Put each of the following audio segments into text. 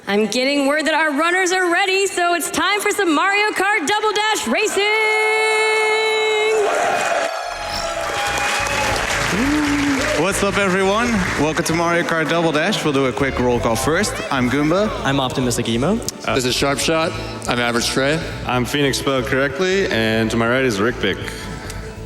I'm getting word that our runners are ready, so it's time for some Mario Kart Double Dash racing! What's up, everyone? Welcome to Mario Kart Double Dash. We'll do a quick roll call first. I'm Goomba. I'm OptimisticEmo. This is Sharpshot. I'm AverageTrey. I'm phoenixspelledcorrectly, and to my right is Riqbic.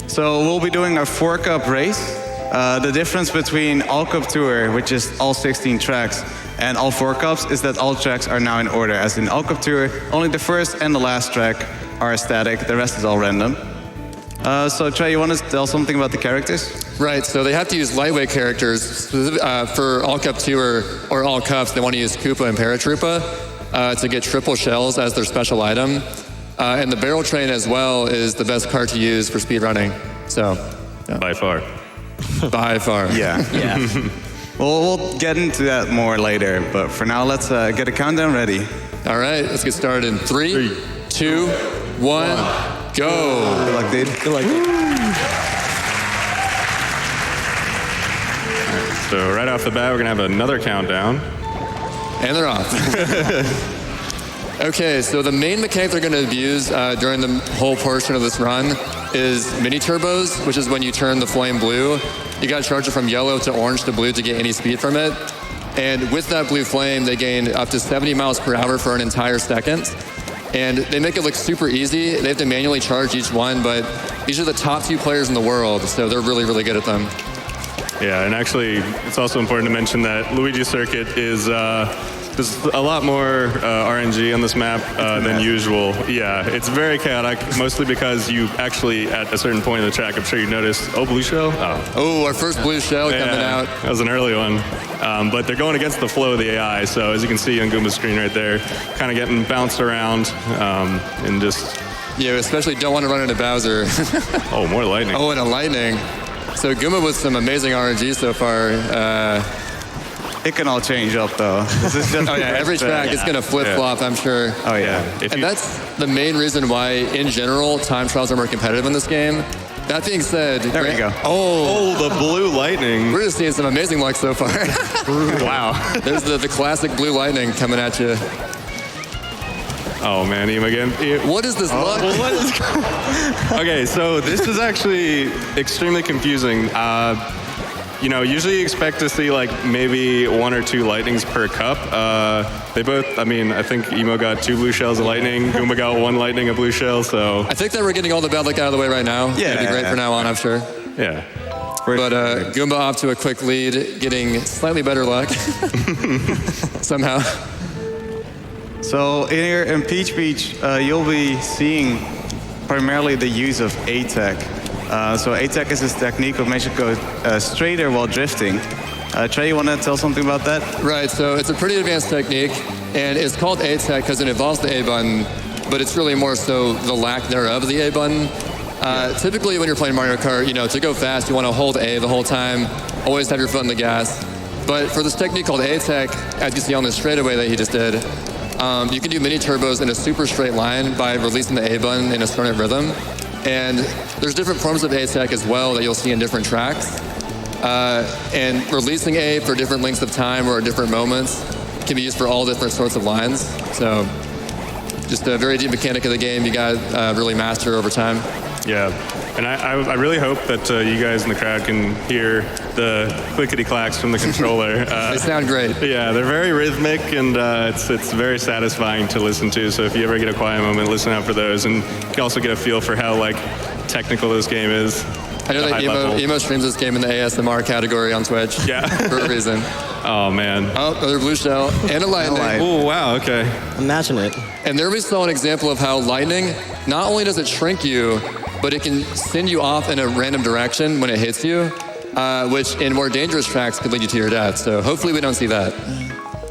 So we'll be doing a 4-cup race. The difference between All Cup Tour, which is all 16 tracks, and all 4 cups is that all tracks are now in order. As in All Cup Tour, only the first and the last track are static. The rest is all random. So Trey, you want to tell something about the characters? Right, so they have to use lightweight characters. For All Cup Tour or all cups, they want to use Koopa and Paratroopa to get triple shells as their special item. And the barrel train as well is the best card to use for speedrunning. So, yeah. By far. By far. Yeah. Yeah. Well, we'll get into that more later, but for now, let's get a countdown ready. All right, let's get started in 3, 2, 1, go. Good luck, dude. Good luck. So right off the bat, we're going to have another countdown. And they're off. Okay, so the main mechanic they're going to abuse during the whole portion of this run is mini turbos, which is when you turn the flame blue. You got to charge it from yellow to orange to blue to get any speed from it. And with that blue flame, they gain up to 70 miles per hour for an entire second. And they make it look super easy. They have to manually charge each one, but these are the top 2 players in the world, so they're really, really good at them. Yeah, and actually, it's also important to mention that Luigi's Circuit is there's a lot more RNG on this map than usual. Yeah, it's very chaotic, mostly because you actually, at a certain point in the track, I'm sure you noticed, oh, blue shell? Oh, our first blue shell coming out. That was an early one. But they're going against the flow of the AI, so as you can see on Goomba's screen right there, kind of getting bounced around and just... Yeah, especially don't want to run into Bowser. Oh, more lightning. Oh, and a lightning. So Goomba with some amazing RNG so far. It can all change up, though. This is just every track is going to flip-flop, I'm sure. Oh, yeah. And that's the main reason why, in general, time trials are more competitive in this game. That being said... There we go. Oh, the blue lightning. We're just seeing some amazing luck so far. Wow. There's the classic blue lightning coming at you. Oh, man, Emo again. What is this luck? Well, what is Okay, so this is actually extremely confusing. You know, usually you expect to see like maybe 1 or 2 lightnings per cup. They both, I mean, I think Emo got 2 blue shells of lightning. Goomba got 1 lightning, a blue shell, so. I think that we're getting all the bad luck out of the way right now. Yeah. It'll be great from now on, I'm sure. Yeah. But Goomba off to a quick lead, getting slightly better luck. Somehow. So here in Peach Beach, you'll be seeing primarily the use of A-Tech. So A-Tech is this technique that makes you go straighter while drifting. Trey, you want to tell something about that? Right, so it's a pretty advanced technique, and it's called A-Tech because it involves the A button, but it's really more so the lack thereof of the A button. Typically when you're playing Mario Kart, you know, to go fast, you want to hold A the whole time, always have your foot on the gas. But for this technique called A-Tech, as you see on this straightaway that he just did, you can do mini turbos in a super straight line by releasing the A button in a certain rhythm. And there's different forms of A-Tech as well that you'll see in different tracks. And releasing A for different lengths of time or at different moments can be used for all different sorts of lines. So just a very deep mechanic of the game you got to really master over time. Yeah, and I really hope that you guys in the crowd can hear the clickety-clacks from the controller. They sound great. Yeah, they're very rhythmic, and it's very satisfying to listen to. So if you ever get a quiet moment, listen out for those, and you can also get a feel for how like technical this game is. I know that Emo streams this game in the ASMR category on Twitch. Yeah. For a reason. Oh, man. Oh, another blue shell and a lightning. Oh, wow, okay. Imagine it. And there we saw an example of how lightning, not only does it shrink you, but it can send you off in a random direction when it hits you, which in more dangerous tracks could lead you to your death. So hopefully we don't see that.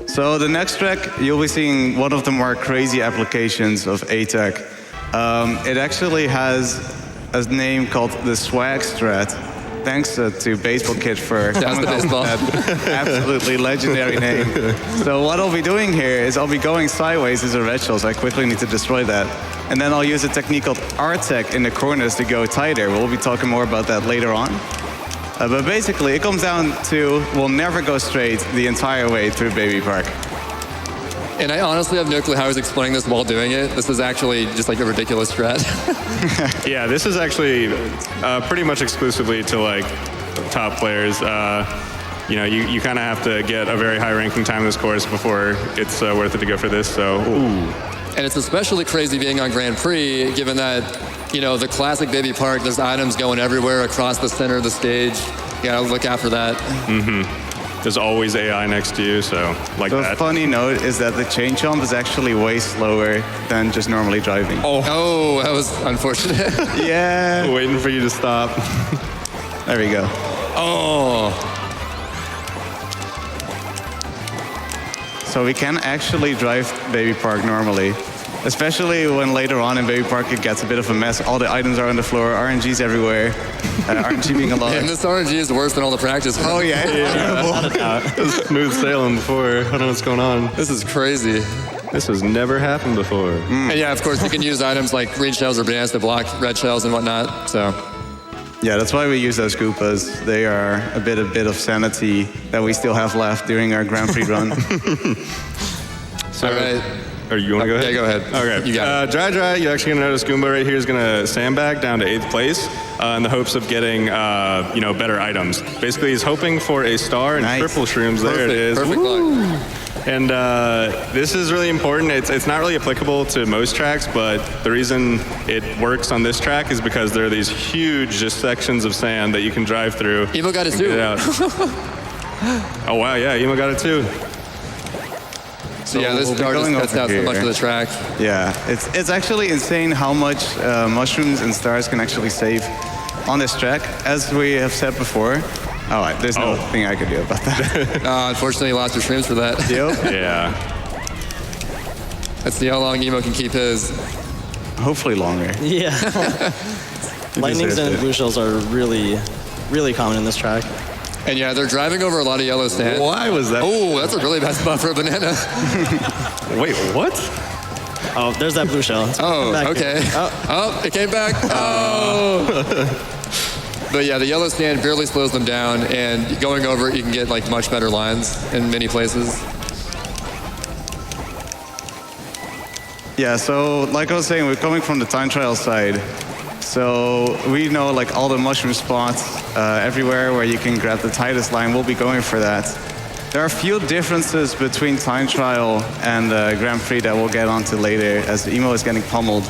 So the next track, you'll be seeing one of the more crazy applications of A-Tech. It actually has a name called the Swag Strat. Thanks to Baseball Kid for coming up with that absolutely legendary name. So what I'll be doing here is I'll be going sideways as a red shell, so I quickly need to destroy that. And then I'll use a technique called R-Tech in the corners to go tighter. We'll be talking more about that later on. But basically, it comes down to we'll never go straight the entire way through Baby Park. And I honestly have no clue how he's explaining this while doing it. This is actually just like a ridiculous strat. Yeah, this is actually pretty much exclusively to like top players. You know, you kind of have to get a very high ranking time in this course before it's worth it to go for this. So, ooh. And it's especially crazy being on Grand Prix, given that, you know, the classic Baby Park, there's items going everywhere across the center of the stage. You gotta look out for that. There's always AI next to you, so like The that. funny note is that the chain jump is actually way slower than just normally driving. Oh, that was unfortunate. Yeah. Waiting for you to stop. There we go. Oh. So we can actually drive Baby Park normally, especially when later on in Baby Park it gets a bit of a mess. All the items are on the floor, RNG's everywhere. RNG being a lot. And this RNG is worse than all the practice. Oh yeah, It was smooth sailing before. I don't know what's going on. This is crazy. This has never happened before. And yeah, of course, you can use items like green shells or bananas to block red shells and whatnot. So, Yeah, that's why we use those Goombas. They are a bit of sanity that we still have left during our Grand Prix run. So, all right. Or you want to go ahead? Yeah, go ahead. Okay. You got it. Dry. You're actually going to notice Goomba right here is going to sandbag down to 8th place in the hopes of getting, you know, better items. Basically, he's hoping for a star and Nice. triple shrooms. There it is. Perfect luck. And this is really important. It's not really applicable to most tracks, but the reason it works on this track is because there are these huge just sections of sand that you can drive through. Evo got it and get too. out. Oh, wow, yeah, Emo got it too. So yeah, this we'll be star just going cuts over out so much here. of the track. Yeah, it's actually insane how much mushrooms and stars can actually save on this track. As we have said before, there's nothing I could do about that. Unfortunately, you lost your shrooms for that. Yep. Yeah. Let's see how long Emo can keep his. Hopefully longer. Yeah. Lightnings deserved and it. blue shells are really, really common in this track. And yeah, they're driving over a lot of yellow sand. Why was that? Oh, that's a really bad spot for a banana. Wait, what? Oh, there's that blue shell. It's Oh, back okay. here. Oh, it came back. Oh. But yeah, the yellow sand barely slows them down, and going over it, you can get like much better lines in many places. Yeah, so like I was saying, we're coming from the time trial side. So we know like all the mushroom spots everywhere where you can grab the tightest line. We'll be going for that. There are a few differences between time trial and Grand Prix that we'll get onto later as Emo is getting pummeled.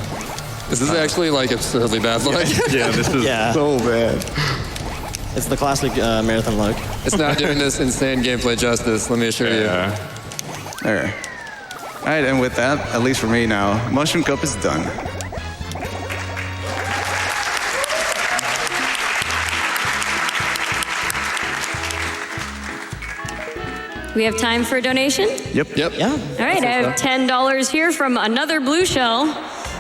This is actually like absurdly bad luck. Yeah, this is Yeah. So bad. It's the classic marathon look. It's not doing this insane gameplay justice, let me assure you. Yeah. There. All right, and with that, at least for me now, Mushroom Cup is done. We have time for a donation? Yep. Yep. Yeah. All right, I have $10 here from another blue shell.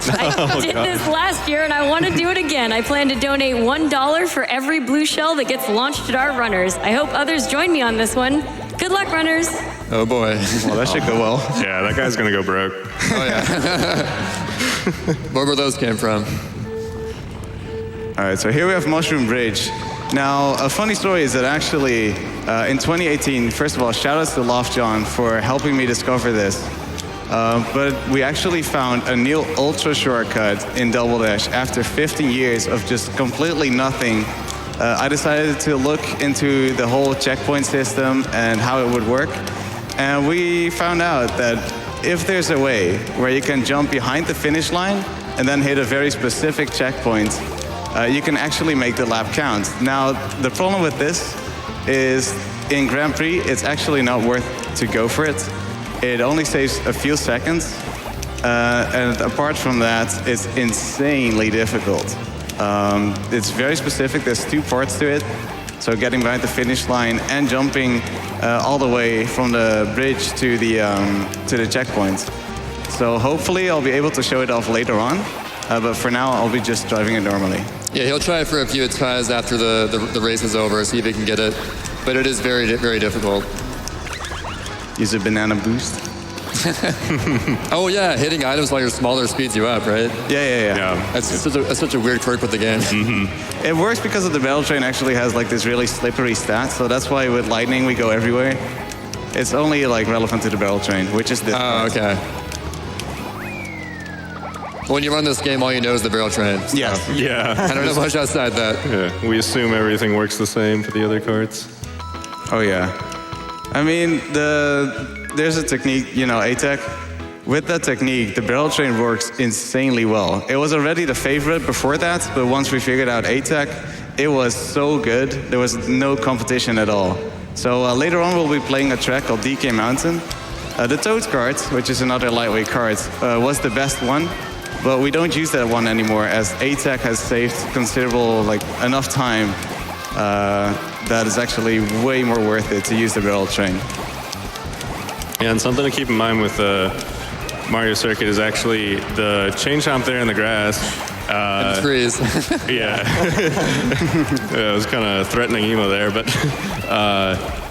I did this last year and I want to do it again. I plan to donate $1 for every blue shell that gets launched at our runners. I hope others join me on this one. Good luck, runners. Oh boy. Well, that should go well. Yeah, that guy's gonna go broke. Oh yeah. Where those came from? All right, so here we have Mushroom Bridge. Now, a funny story is that actually, in 2018, first of all, shout outs to Loft John for helping me discover this. But we actually found a new ultra shortcut in Double Dash after 15 years of just completely nothing. I decided to look into the whole checkpoint system and how it would work. And we found out that if there's a way where you can jump behind the finish line and then hit a very specific checkpoint, you can actually make the lap count. Now, the problem with this is in Grand Prix, it's actually not worth to go for it. It only saves a few seconds. And apart from that, it's insanely difficult. It's very specific. There's two parts to it. So getting behind the finish line and jumping all the way from the bridge to the checkpoint. So hopefully I'll be able to show it off later on. But for now, I'll be just driving it normally. Yeah, he'll try it for a few tries after the race is over, see if he can get it. But it is very, very difficult. Use a banana boost. Oh yeah, hitting items while you're smaller speeds you up, right? Yeah. That's such a weird quirk with the game. It works because of the battle train actually has like this really slippery stat. So that's why with lightning we go everywhere. It's only like relevant to the barrel train, which is this. Oh, okay. When you run this game, all you know is the barrel train. So Yes. Yeah. I don't know much outside that. Yeah. We assume everything works the same for the other carts. Oh yeah. I mean, there's a technique, you know, ATEC. With that technique, the barrel train works insanely well. It was already the favorite before that, but once we figured out ATEC, it was so good. There was no competition at all. So later on, we'll be playing a track called DK Mountain. The Toad Kart, which is another lightweight kart, was the best one. But we don't use that one anymore, as ATEC has saved considerable, like enough time that is actually way more worth it to use the barrel train. Yeah, and something to keep in mind with the Mario Circuit is actually the chain chomp there in the grass. And the trees. Yeah. Yeah, it was kind of threatening emo there, but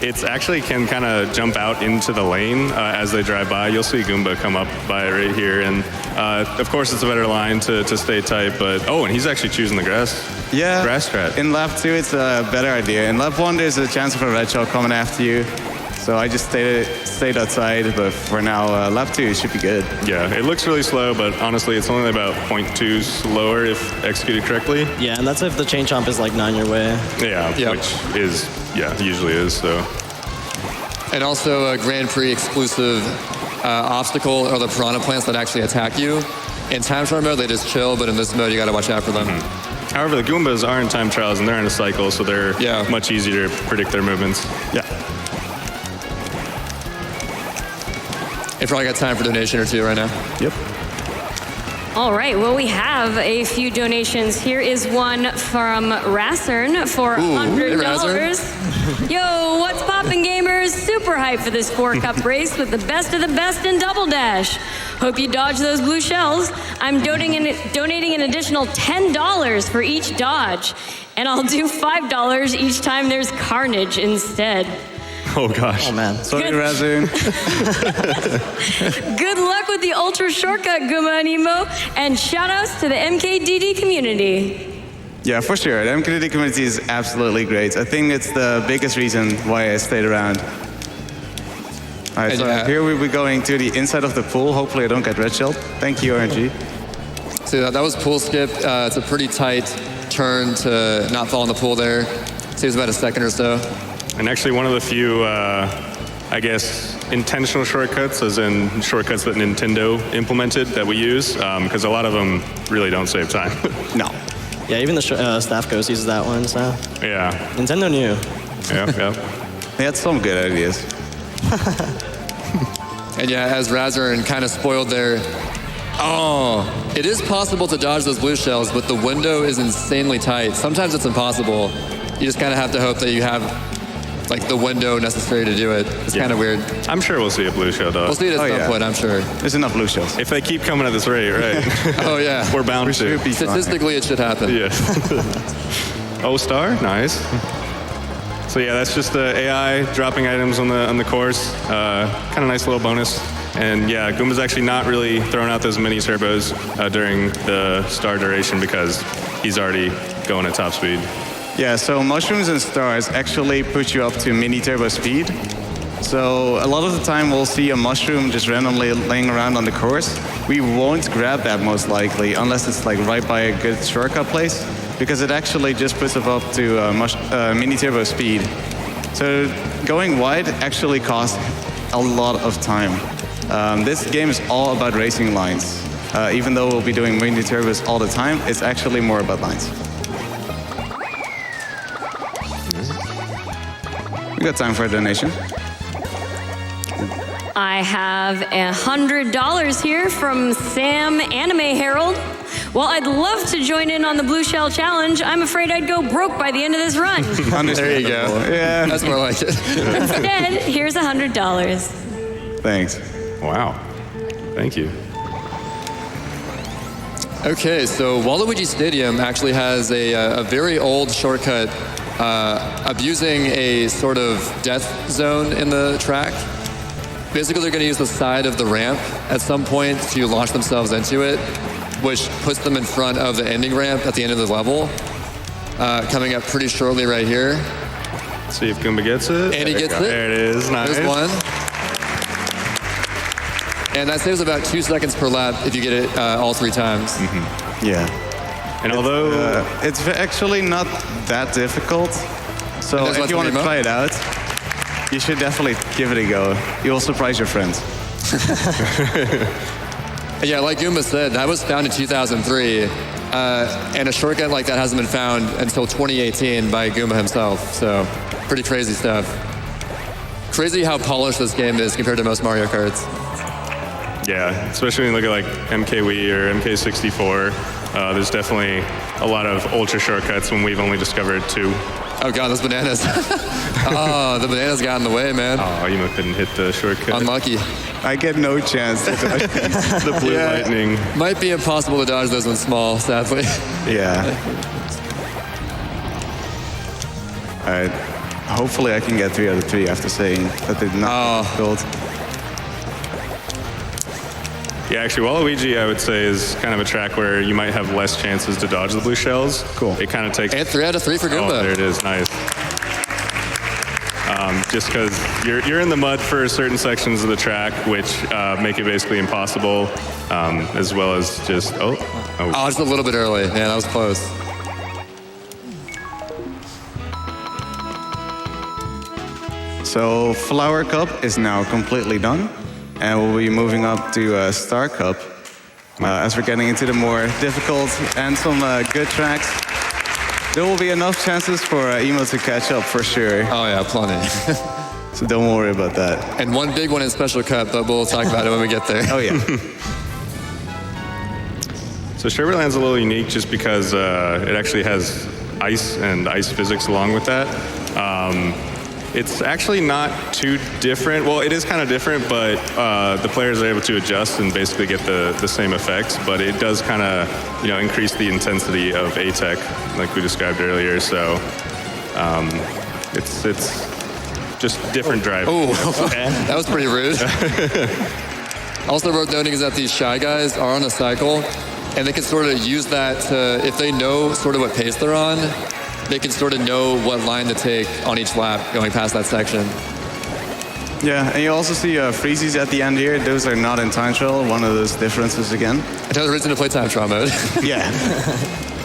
it's actually can kind of jump out into the lane as they drive by. You'll see Goomba come up by right here, and of course it's a better line to stay tight, but oh, and he's actually choosing the grass strat. In lap 2, it's a better idea. In lap 1, there's a chance of a red shell coming after you. So I just stayed outside, but for now, lap 2 should be good. Yeah, it looks really slow, but honestly, it's only about 0.2 slower if executed correctly. Yeah, and that's if the chain chomp is like 9 your way. Yeah, Yep. which is, usually is, so. And also a Grand Prix exclusive obstacle are the piranha plants that actually attack you. In time trial mode, they just chill, but in this mode, you got to watch out for them. However, the Goombas are in time trials, and they're in a cycle, so they're much easier to predict their movements. Yeah. If probably got time for a donation or two right now. Yep. All right, well, we have a few donations. Here is one from Rassern for $100. Yo, what's poppin', gamers? Super hyped for this 4-cup race with the best of the best in Double Dash. Hope you dodge those blue shells. I'm donating an additional $10 for each dodge, and I'll do $5 each time there's carnage instead. Oh, gosh. Oh, man. Sorry, Razzoon. Good luck with the ultra shortcut, Goomba and Emo, and shout-outs to the MKDD community. Yeah, for sure. The MKDD community is absolutely great. I think it's the biggest reason why I stayed around. All right, so here we'll be going to the inside of the pool. Hopefully I don't get red shelled. Thank you, RNG. See, that was pool skip. It's a pretty tight turn to not fall in the pool there. Saves about a second or so. And actually one of the few, I guess, intentional shortcuts, as in shortcuts that Nintendo implemented that we use, because a lot of them really don't save time. No. Yeah, even the staff ghost uses that one, so. Yeah. Nintendo knew. Yeah. They had some good ideas. And yeah, as Razzern kind of spoiled there, it is possible to dodge those blue shells, but the window is insanely tight. Sometimes it's impossible. You just kind of have to hope that you have like the window necessary to do it. It's kind of weird. I'm sure we'll see a blue shell, though. We'll see it at some point, I'm sure. There's enough blue shells. If they keep coming at this rate, right? Oh, yeah. We're bound to. Should be fine. Statistically, it should happen. Yeah. O-star, nice. So yeah, that's just the AI dropping items on the course. Kind of nice little bonus. And yeah, Goomba's actually not really throwing out those mini turbos during the star duration because he's already going at top speed. Yeah, so mushrooms and stars actually put you up to mini turbo speed. So a lot of the time we'll see a mushroom just randomly laying around on the course. We won't grab that most likely unless it's like right by a good shortcut place, because it actually just puts us up to mini turbo speed. So going wide actually costs a lot of time. This game is all about racing lines. Even though we'll be doing mini turbos all the time, it's actually more about lines. We got time for a donation. I have $100 here from Sam Anime Herald. Well, I'd love to join in on the Blue Shell Challenge. I'm afraid I'd go broke by the end of this run. There you go. Yeah. That's more like it. Instead, here's $100. Thanks. Wow. Thank you. Okay, so Waluigi Stadium actually has a very old shortcut abusing a sort of death zone in the track. Basically, they're going to use the side of the ramp at some point to launch themselves into it, which puts them in front of the ending ramp at the end of the level, coming up pretty shortly right here. See if Goomba gets it. And he gets it. There it is. Nice. There's one. And that saves about 2 seconds per lap if you get it all 3 times. Yeah. And although It's actually not that difficult. So And there's if lots you of want to ammo? try it out, you should definitely give it a go. You'll surprise your friends. And yeah, like Goomba said, that was found in 2003. And a shortcut like that hasn't been found until 2018 by Goomba himself. So pretty crazy stuff. Crazy how polished this game is compared to most Mario Karts. yeah, especially when you look at like MKWii or MK64, there's definitely a lot of ultra shortcuts when we've only discovered 2. Oh God, those bananas. Oh, the bananas got in the way, man. Oh, you couldn't hit the shortcut. Unlucky. I get no chance to dodge. The blue lightning. Might be impossible to dodge those ones small, sadly. Yeah. All right. Hopefully I can get 3 out of 3 after saying that they're not difficult. Yeah, actually, Waluigi, I would say, is kind of a track where you might have less chances to dodge the blue shells. Cool. It kind of takes... And 3 out of 3 for Goomba. Oh, there it is. Nice. Just because you're in the mud for certain sections of the track, which make it basically impossible, as well as just... Oh, just a little bit early. Man, that was close. So Flower Cup is now completely done. And we'll be moving up to Star Cup as we're getting into the more difficult and some good tracks. There will be enough chances for Emo to catch up for sure. Oh yeah, plenty. So don't worry about that. And one big one in Special Cup, but we'll talk about it when we get there. Oh yeah. So Sherbetland's a little unique just because it actually has ice and ice physics along with that. It's actually not too different. Well, it is kind of different, but the players are able to adjust and basically get the same effects. But it does kind of, increase the intensity of ATEC, like we described earlier. So it's just different drive. Oh, that was pretty rude. Also worth noting is that these Shy Guys are on a cycle, and they can sort of use that to, if they know sort of what pace they're on, they can sort of know what line to take on each lap going past that section. Yeah, and you also see freezies at the end here. Those are not in time trial. One of those differences again. Another reason to play time trial mode. Yeah.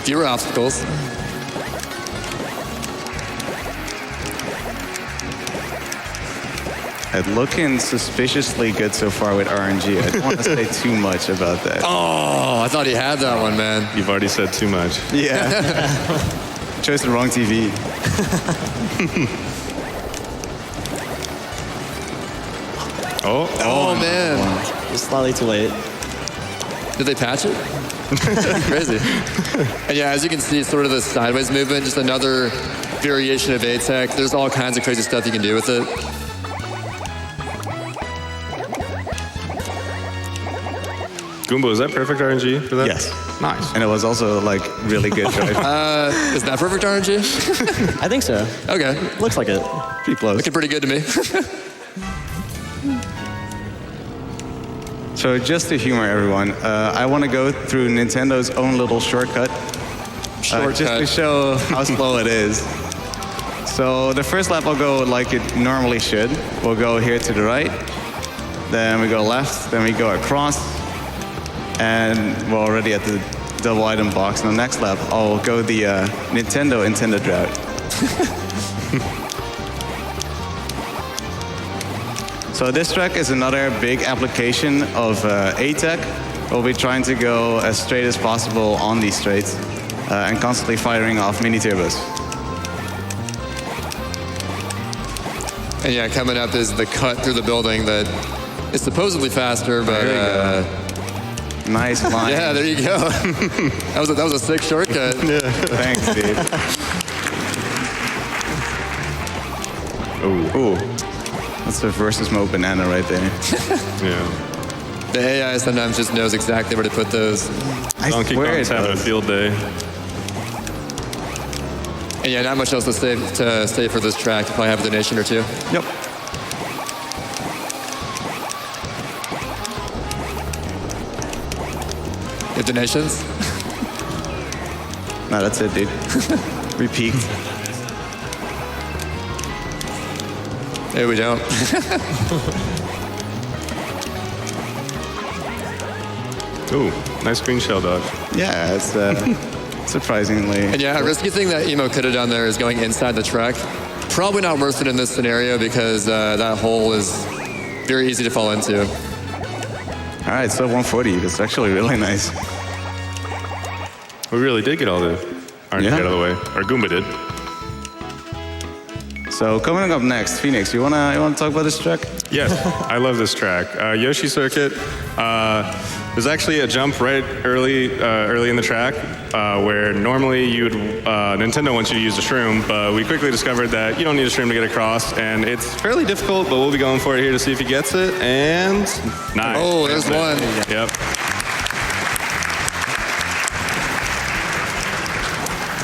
Fewer obstacles. It's looking suspiciously good so far with RNG. I don't want to say too much about that. Oh, I thought he had that one, man. You've already said too much. Yeah. Chose the wrong TV. Oh man. Just slightly too late. Did they patch it? Crazy. And yeah, as you can see, sort of the sideways movement, just another variation of ATEC. There's all kinds of crazy stuff you can do with it. Goomba, is that perfect RNG for that? Yes. Nice. And it was also like really good drive. Is that perfect RNG? I think so. Okay. Looks like it. Pretty close. Looking pretty good to me. So just to humor everyone, I want to go through Nintendo's own little shortcut. Just to show how slow it is. So the first lap will go like it normally should. We'll go here to the right, then we go left, then we go across, and we're already at the double item box. And the next lap, I'll go the Nintendo intended route. So this track is another big application of ATEC. We'll be trying to go as straight as possible on these straights and constantly firing off mini turbos. And yeah, coming up is the cut through the building that is supposedly faster, but Nice line. yeah, there you go. that was a sick shortcut. Yeah. Thanks, dude. Ooh. That's the versus mode banana right there. Yeah. The AI sometimes just knows exactly where to put those. Donkey Kong's having a field day. And yeah, not much else to say for this track. You probably have a donation or two. Yep. You have donations? No, that's it, dude. We peaked. Maybe we don't. Ooh, nice green shell dodge. Yeah, it's surprisingly. And yeah, a risky thing that Emo could have done there is going inside the truck. Probably not worth it in this scenario because that hole is very easy to fall into. All right, so 140. It's actually really nice. We really did get all the RNG out of the way. Or Goomba did. So coming up next, Phoenix, you wanna talk about this track? Yes, I love this track. Yoshi Circuit. There's actually a jump right early in the track where normally Nintendo wants you to use a shroom, but we quickly discovered that you don't need a shroom to get across, and it's fairly difficult, but we'll be going for it here to see if he gets it, and nice. Oh, there's one. Yep.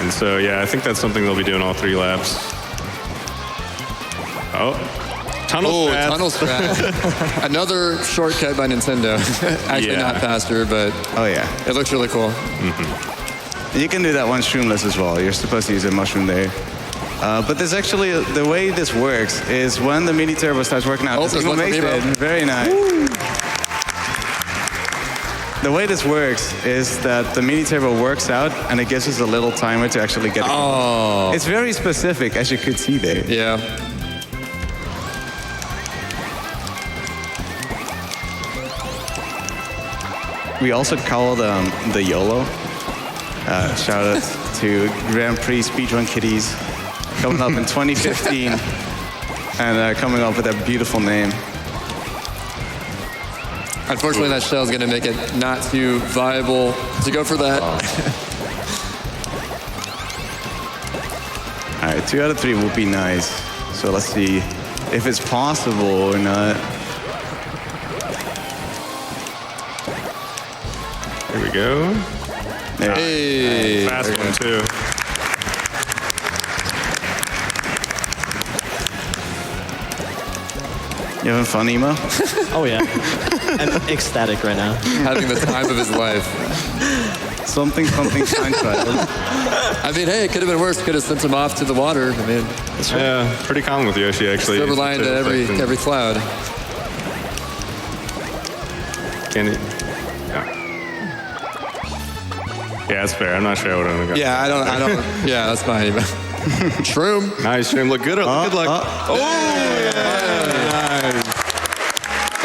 And so, yeah, I think that's something they'll be doing all 3 laps. Oh, tunnel strats. Tunnel strat. Another shortcut by Nintendo. Actually not faster, but Oh yeah. it looks really cool. You can do that one shroomless as well. You're supposed to use a mushroom there. But there's actually, the way this works is when the mini turbo starts working out, there's one makes for it Emo. very nice. The way this works is that the mini turbo works out and it gives us a little timer to actually get it. Oh. It's very specific, as you could see there. Yeah. We also called the YOLO. Shout out to Grand Prix Speedrun Kitties, coming up in 2015 and coming up with a beautiful name. Unfortunately, that shell is going to make it not too viable to go for that. All right, 2 out of 3 would be nice. So let's see if it's possible or not. Here we go. There. Hey. Fast one, too. You having fun, Emo? Oh, yeah. I'm ecstatic right now. Having the time of his life. Something sunshine. I mean, hey, it could have been worse. Could have sent him off to the water. I mean, Yeah, pretty common with Yoshi, actually. silver line to every cloud. Can it? Yeah. Yeah, that's fair. I'm not sure I would have got. Yeah, I don't. Yeah, that's fine. Shroom. Nice, Shroom. Look good. Good luck.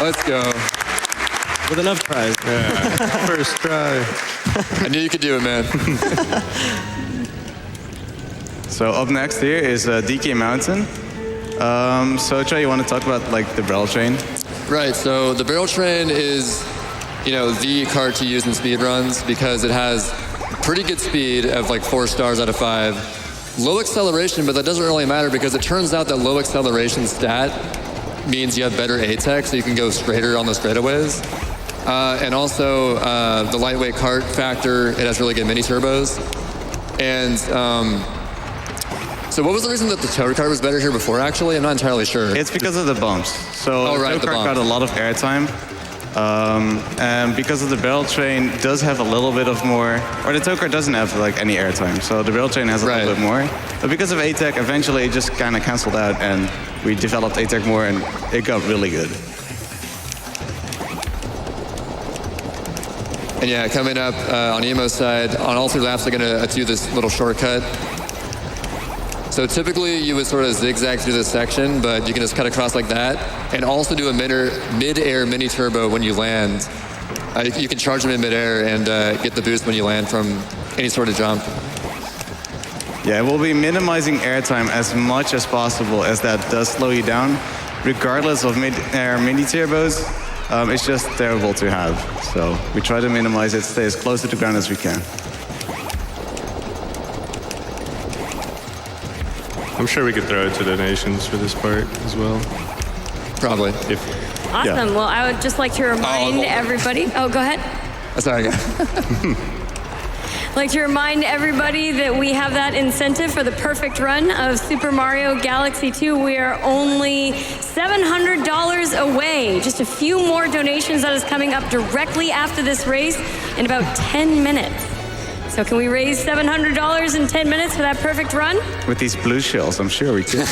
Let's go. With enough tries. Yeah. First try. I knew you could do it, man. So up next here is DK Mountain. So Trey, you want to talk about like the barrel train? Right. So the barrel train is, the cart to use in speedruns because it has pretty good speed of like 4 stars out of 5. Low acceleration, but that doesn't really matter because it turns out that low acceleration stat means you have better ATEC, so you can go straighter on the straightaways. And also the lightweight cart factor, it has really good mini turbos. And so what was the reason that the tow cart was better here before, actually? I'm not entirely sure. It's because of the bumps. So the tow cart got a lot of airtime. And because of the barrel train does have a little bit of more, or the tow cart doesn't have like any airtime, so the barrel train has a little bit more. But because of ATEC, eventually it just kind of canceled out, and we developed ATEC more, and it got really good. And yeah, coming up on Emo's side, on all 3 laps, they're gonna do this little shortcut. So typically you would sort of zigzag through this section, but you can just cut across like that, and also do a mid-air mini turbo when you land. You can charge them in mid-air and get the boost when you land from any sort of jump. Yeah, we'll be minimizing airtime as much as possible, as that does slow you down. Regardless of mid-air mini turbos, it's just terrible to have. So we try to minimize it, stay as close to the ground as we can. I'm sure we could throw it to donations for this part as well. Probably. Awesome. Well, I would just like to remind everybody. Oh, go ahead. Sorry. I'd like to remind everybody that we have that incentive for the perfect run of Super Mario Galaxy 2. We are only $700 away. Just a few more donations that is coming up directly after this race in about 10 minutes. So can we raise $700 in 10 minutes for that perfect run? With these blue shells, I'm sure we can.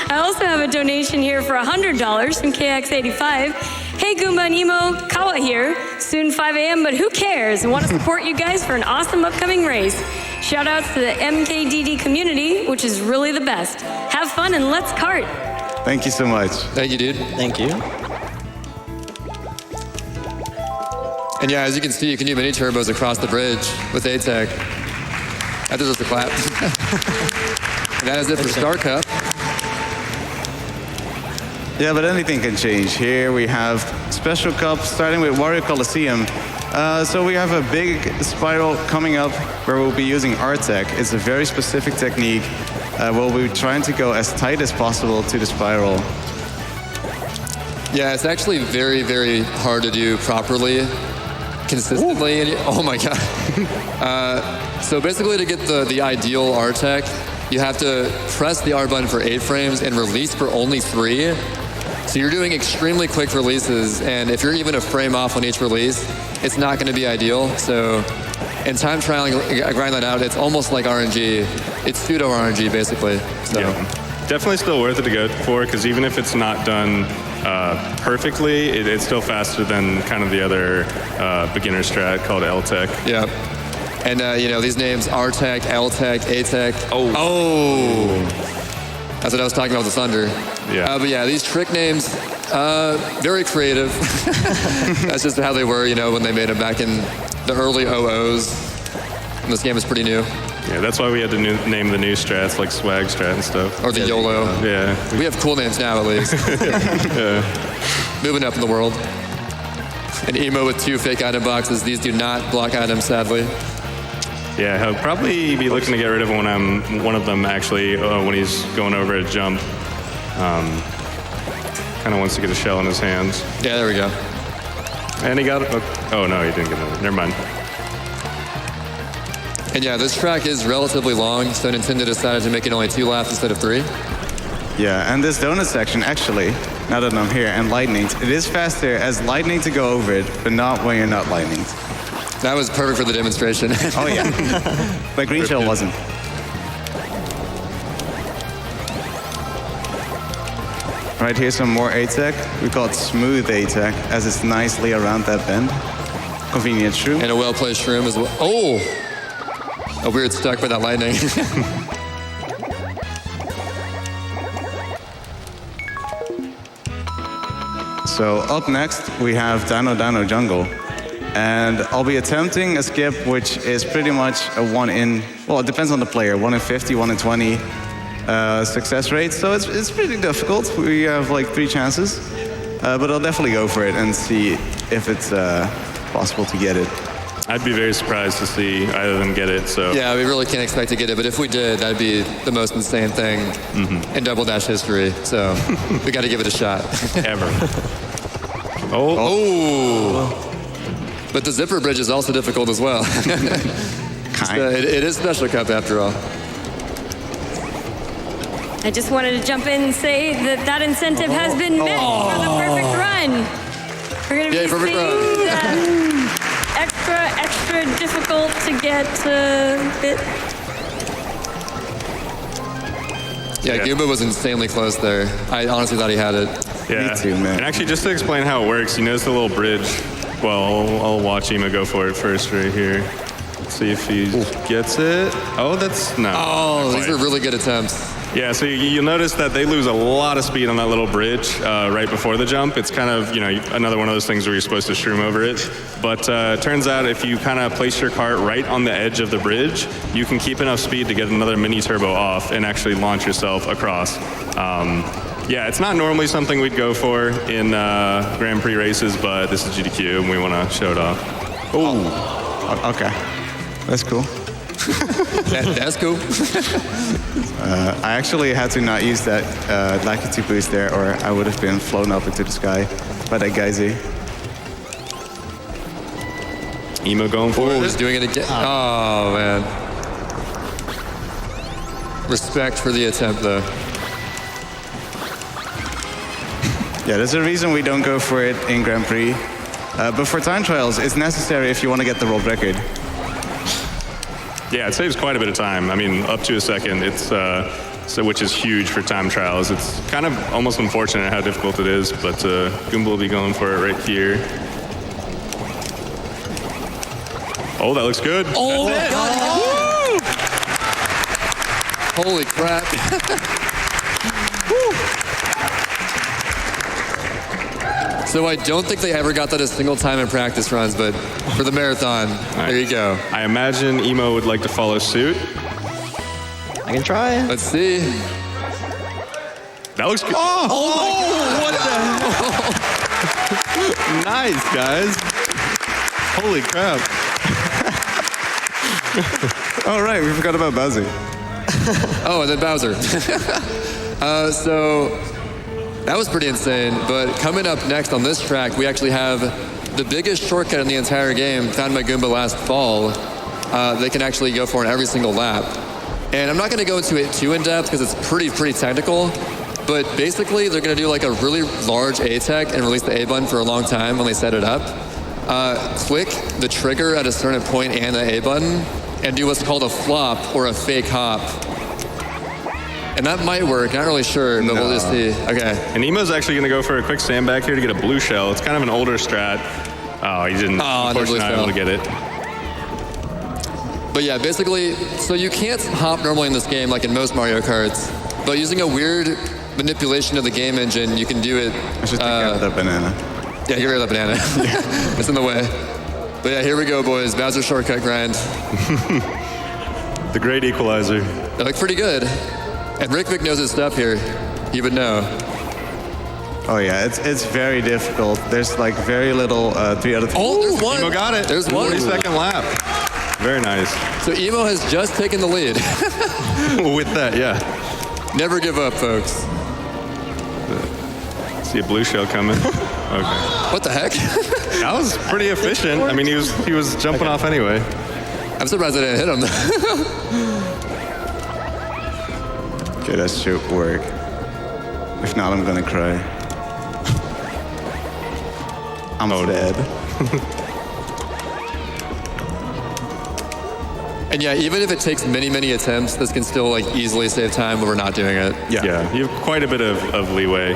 I also have a donation here for $100 from KX85. Hey, Goomba and Emo, Kawa here. Soon 5 a.m., but who cares? I want to support you guys for an awesome upcoming race. Shout outs to the MKDD community, which is really the best. Have fun and let's kart. Thank you so much. Thank you, dude. Thank you. And yeah, as you can see, you can do mini turbos across the bridge with ATEC. That deserves a clap. And that is it for Star Cup. Yeah, but anything can change. Here we have special cup starting with Wario Coliseum. So we have a big spiral coming up where we'll be using ArtTech. It's a very specific technique. We'll be trying to go as tight as possible to the spiral. Yeah, it's actually very, very hard to do properly, consistently. And oh my God. So basically to get the ideal ArtTech, you have to press the R button for 8 frames and release for only 3. So you're doing extremely quick releases, and if you're even a frame off on each release, it's not going to be ideal. So in time trialing, grind that out, it's almost like RNG. It's pseudo RNG, basically. So. Yeah. Definitely still worth it to go for, because even if it's not done perfectly, it's still faster than kind of the other beginner strat called L-Tech. Yeah. And, you know, these names, R-Tech, L-Tech, A-Tech. Oh. That's what I was talking about with the Thunder. Yeah. But yeah, these trick names, very creative. That's just how they were, you know, when they made them back in the early 00s. And this game is pretty new. Yeah, that's why we had to name the new strats like Swag Strat and stuff. Or the YOLO. Yeah. We have cool names now, at least. Yeah. Moving up in the world. An Emo with 2 fake item boxes. These do not block items, sadly. Yeah, he'll probably be looking to get rid of one of them, actually, when he's going over a jump. Kind of wants to get a shell in his hands. Yeah, there we go. And he got it. Oh, no, he didn't get it. Never mind. And yeah, this track is relatively long, so Nintendo decided to make it only 2 laps instead of 3. Yeah, and this donut section, actually, now that I'm here, and lightning, it is faster as lightning to go over it, but not when you're not lightning. That was perfect for the demonstration. Oh, yeah. But Green Shell wasn't. Right, here's some more ATEC. We call it smooth ATEC, as it's nicely around that bend. Convenient shroom. And a well-placed shroom as well. Oh! A weird stuck by that lightning. So up next, we have Dino Dino Jungle. And I'll be attempting a skip, which is pretty much a 1 in, well, it depends on the player, 1 in 50, 1 in 20 success rate. So it's pretty difficult. We have like 3 chances. But I'll definitely go for it and see if it's possible to get it. I'd be very surprised to see either of them get it, so. Yeah, we really can't expect to get it, but if we did, that'd be the most insane thing in Double Dash history. So we got to give it a shot. Ever. Oh. But the zipper bridge is also difficult as well. It is Special Cup after all. I just wanted to jump in and say that incentive has been met for the perfect run. We're going to be seeing that extra difficult to get bit. Yeah, Goomba was insanely close there. I honestly thought he had it. Yeah. Me too, man. And actually, just to explain how it works, you notice the little bridge. Well, I'll watch Emo go for it first right here. See if he gets it. Oh, that's no. Oh, these are really good attempts. Yeah, so you'll notice that they lose a lot of speed on that little bridge right before the jump. It's kind of, you know, another one of those things where you're supposed to shroom over it. But it turns out if you kind of place your cart right on the edge of the bridge, you can keep enough speed to get another mini turbo off and actually launch yourself across. Yeah, it's not normally something we'd go for in Grand Prix races, but this is GDQ and we want to show it off. Oh, okay. That's cool. That's cool. I actually had to not use that Lucky 2 boost there, or I would have been flown up into the sky by that geyser. Emo going for it. He's doing it again. Oh, man. Respect for the attempt, though. Yeah, there's a reason we don't go for it in Grand Prix. But for time trials, it's necessary if you want to get the world record. Yeah, it saves quite a bit of time. I mean, up to a second. It's so which is huge for time trials. It's kind of almost unfortunate how difficult it is, but Goomba will be going for it right here. Oh, that looks good. Oh, my God. Holy crap. So I don't think they ever got that a single time in practice runs, but for the marathon, there you go. I imagine Emo would like to follow suit. I can try. Let's see. That looks good. What the hell? Nice, guys. Holy crap. All right, we forgot about Bowser. Oh, and then Bowser. So that was pretty insane. But coming up next on this track, we actually have the biggest shortcut in the entire game found by Goomba last fall. They can actually go for in every single lap. And I'm not going to go into it too in depth because it's pretty technical. But basically, they're going to do like a really large A-tech and release the A button for a long time when they set it up. Click the trigger at a certain point and the A button, and do what's called a flop or a fake hop. And that might work, not really sure, but we'll just see. Okay. And Emo's actually going to go for a quick sandbag here to get a blue shell. It's kind of an older strat. Oh, he didn't. Unfortunately, not able to get it. But yeah, basically, so you can't hop normally in this game like in most Mario Karts, but using a weird manipulation of the game engine, you can do it. I should take out the banana. Yeah, get rid of that banana. It's in the way. But yeah, here we go, boys. Bowser shortcut grind. The great equalizer. They look pretty good. And Riqbic knows his stuff here. He would know. Oh yeah, it's very difficult. There's like very little 3 out of 3. Oh, there's one. Emo got it. There's one. 42nd lap. Very nice. So Emo has just taken the lead. With that, yeah. Never give up, folks. See a blue shell coming. Okay. What the heck? That was pretty efficient. I mean, he was jumping off anyway. I'm surprised I didn't hit him. Okay, that should work. If not, I'm gonna cry. I'm dead. And yeah, even if it takes many attempts, this can still like easily save time when we're not doing it. Yeah, you have quite a bit of leeway,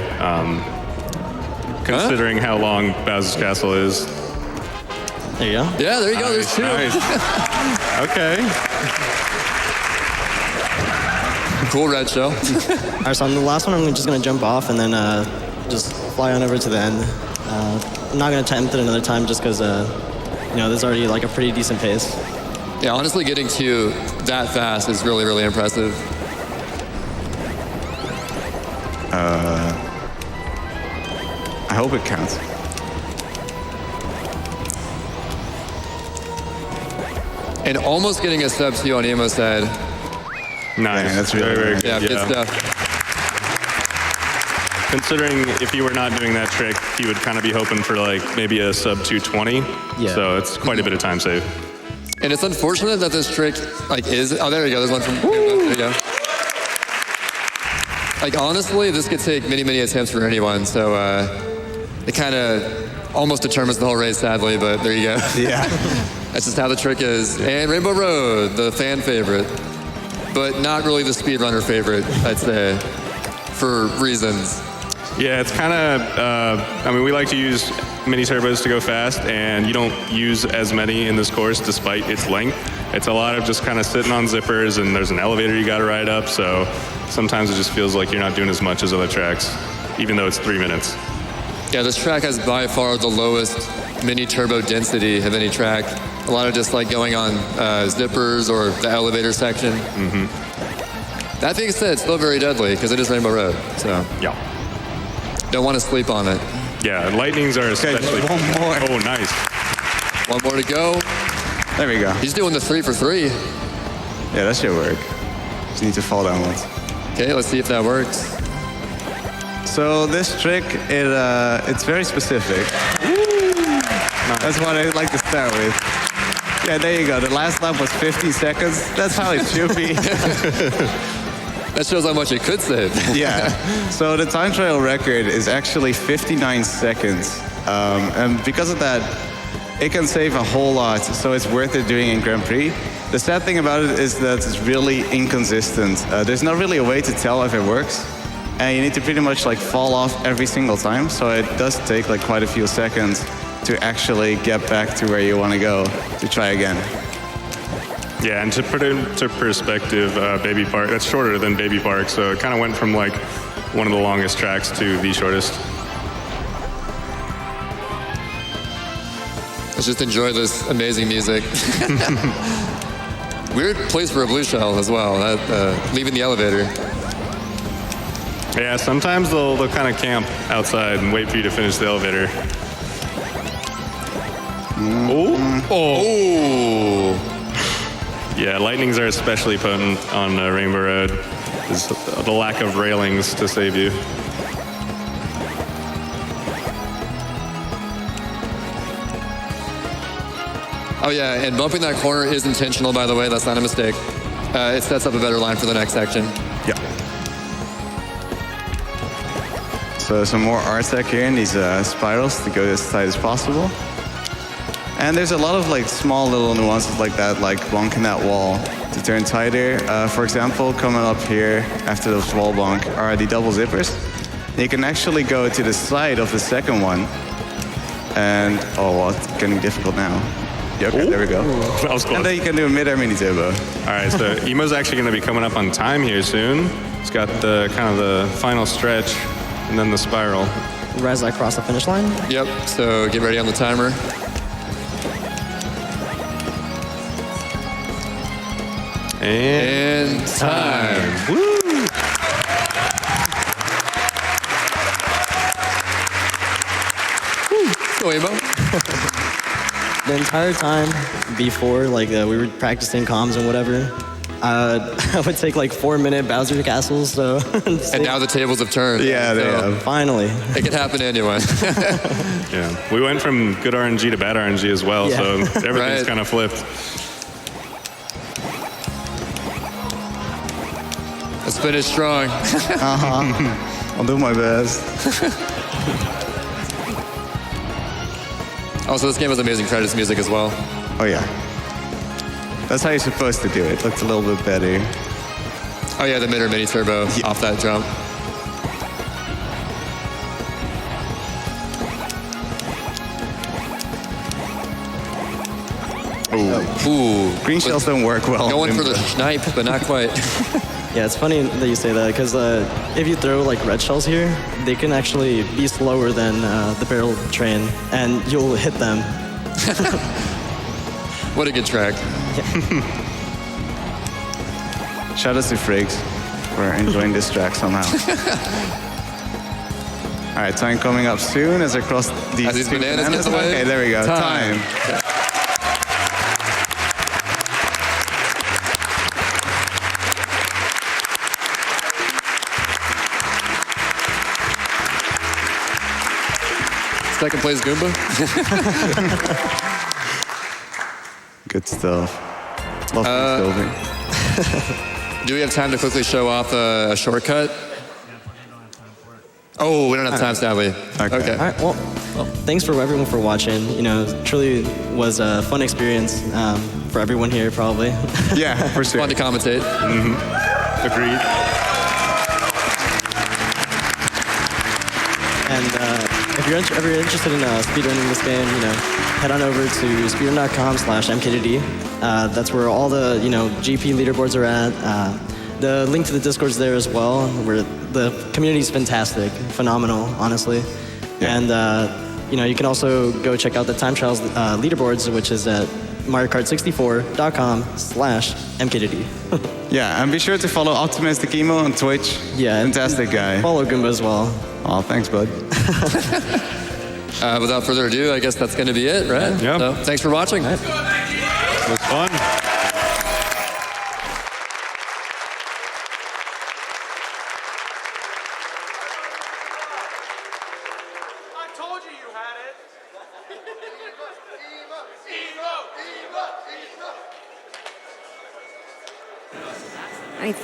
considering how long Bowser's Castle is. There you go. Yeah, there you go. There's two. Nice. Okay. Cool red shell. All right, so on the last one, I'm just going to jump off and then just fly on over to the end. I'm not going to attempt it another time just because, there's already like a pretty decent pace. Yeah, honestly, getting to that fast is really impressive. I hope it counts. And almost getting a sub 2 on Emo's side. Nice. Dang, that's really very nice. Yeah, good stuff. Considering if he were not doing that trick, he would kind of be hoping for like maybe a sub 220. Yeah. So it's quite a bit of time save. And it's unfortunate that this trick like is. Oh, there you go. There's one from. There you go. Like honestly, this could take many attempts for anyone. So it kind of almost determines the whole race, sadly. But there you go. Yeah. That's just how the trick is. And Rainbow Road, the fan favorite, but not really the speedrunner favorite, I'd say, for reasons. Yeah, it's kind of, we like to use mini turbos to go fast, and you don't use as many in this course despite its length. It's a lot of just kind of sitting on zippers, and there's an elevator you got to ride up, so sometimes it just feels like you're not doing as much as other tracks, even though it's 3 minutes. Yeah, this track has by far the lowest mini turbo density of any track. A lot of just like going on zippers or the elevator section. Mm-hmm. That being said, it's still very deadly because it is Rainbow Road, so Yeah. don't want to sleep on it. Yeah, lightnings are especially... one more. Oh, nice. One more to go. There we go. He's doing the 3 for 3. Yeah, that should work. Just need to fall down once. Okay, let's see if that works. So this trick, it's very specific. That's what I like to start with. Yeah, there you go. The last lap was 50 seconds. That's how it should be. That shows how much it could save. Yeah. So the time trial record is actually 59 seconds. And because of that, it can save a whole lot. So it's worth it doing in Grand Prix. The sad thing about it is that it's really inconsistent. There's not really a way to tell if it works. And you need to pretty much like fall off every single time. So it does take like quite a few seconds to actually get back to where you want to go to try again. Yeah, and to put it into perspective, Baby Park, that's shorter than Baby Park, so it kind of went from like one of the longest tracks to the shortest. Let's just enjoy this amazing music. Weird place for a blue shell as well, leaving the elevator. Yeah, sometimes they'll kind of camp outside and wait for you to finish the elevator. Oh! Yeah, lightnings are especially potent on Rainbow Road. There's the lack of railings to save you. Oh yeah, and bumping that corner is intentional, by the way. That's not a mistake. It sets up a better line for the next section. Yeah. So some more art tech here in these spirals to go as tight as possible. And there's a lot of like small little nuances like that, like bonking that wall to turn tighter. For example, coming up here after the wall bonk are the double zippers. You can actually go to the side of the second one. And, oh, well, it's getting difficult now. Yeah, okay, there we go. That was close. And then you can do a mid-air mini turbo. All right, so Emo's actually going to be coming up on time here soon. He's got the kind of the final stretch and then the spiral. Right as I cross the finish line. Yep, so get ready on the timer. And time. Woo! Go, Emo. The entire time before, like we were practicing comms and whatever, I would take like 4-minute Bowser castles. So And now the tables have turned. Yeah, they have. Finally. It could happen to anyone. Yeah, we went from good RNG to bad RNG as well, Yeah. so everything's Right. kind of flipped. Let's finish strong. I'll do my best. Also, this game has amazing credits music as well. Oh, yeah. That's how you're supposed to do it. Looks a little bit better. Oh yeah, the mid or mini turbo off that jump. Ooh. Green shells don't work well. Going for the snipe, but not quite. Yeah, it's funny that you say that because if you throw like red shells here, they can actually be slower than the barrel train, and you'll hit them. What a good track. Shout out to Frigs for enjoying this track somehow. All right, time coming up soon as I cross these As these two bananas get away. Okay, there we go. Time. Second place, Goomba. Good stuff. Love Silver. Do we have time to quickly show off a shortcut? Oh, we don't have time, sadly. Okay. All right, well, thanks for everyone for watching. You know, truly was a fun experience for everyone here, probably. Yeah, for sure. Fun to commentate. Agreed. And if you're ever interested in speedrunning this game, you know, head on over to speedrun.com/mk2d. That's where all the, you know, GP leaderboards are at. The link to the Discord's there as well, where the community's fantastic, phenomenal, honestly. Yeah. And, you know, you can also go check out the time trials leaderboards, which is at mariokart64.com/mk2d. Yeah, and be sure to follow OptimisticEmo on Twitch. Yeah. Fantastic guy. Follow Goomba as well. Oh, thanks, bud. Without further ado, I guess that's going to be it, right? Yeah. So, thanks for watching. It was fun. I told you had it.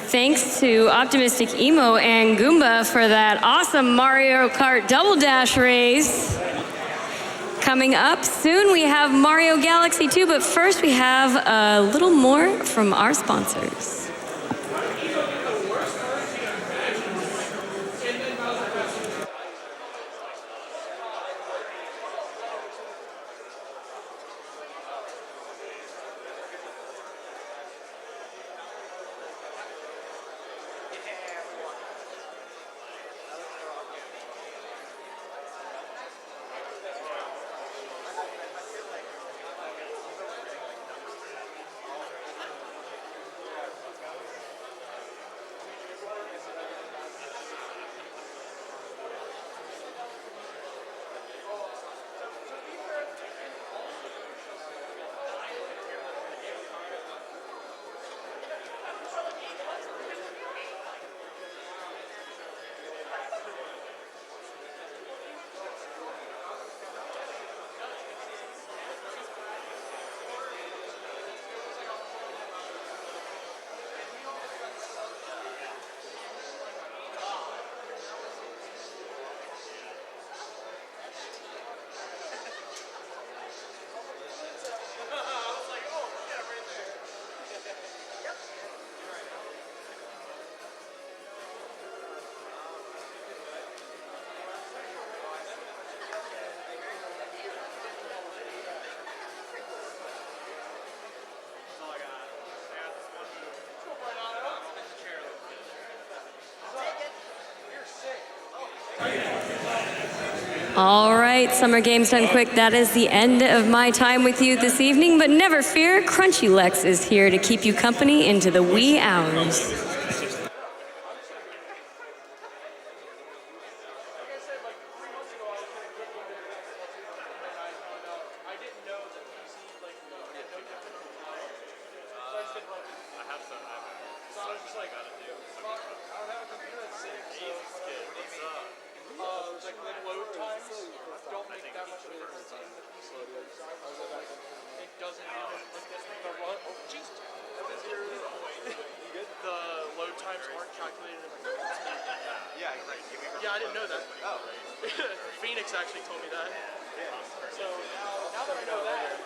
Thanks to OptimisticEmo and Goomba for that awesome Mario Kart Double Dash race. coming up. Soon we have Mario Galaxy 2, but first we have a little more from our sponsors. All right, Summer Games Done Quick. That is the end of my time with you this evening, but never fear, Crunchy Lex is here to keep you company into the wee hours. Yeah, I didn't know that. Oh. Phoenix actually told me that. Yeah. So now that I know that,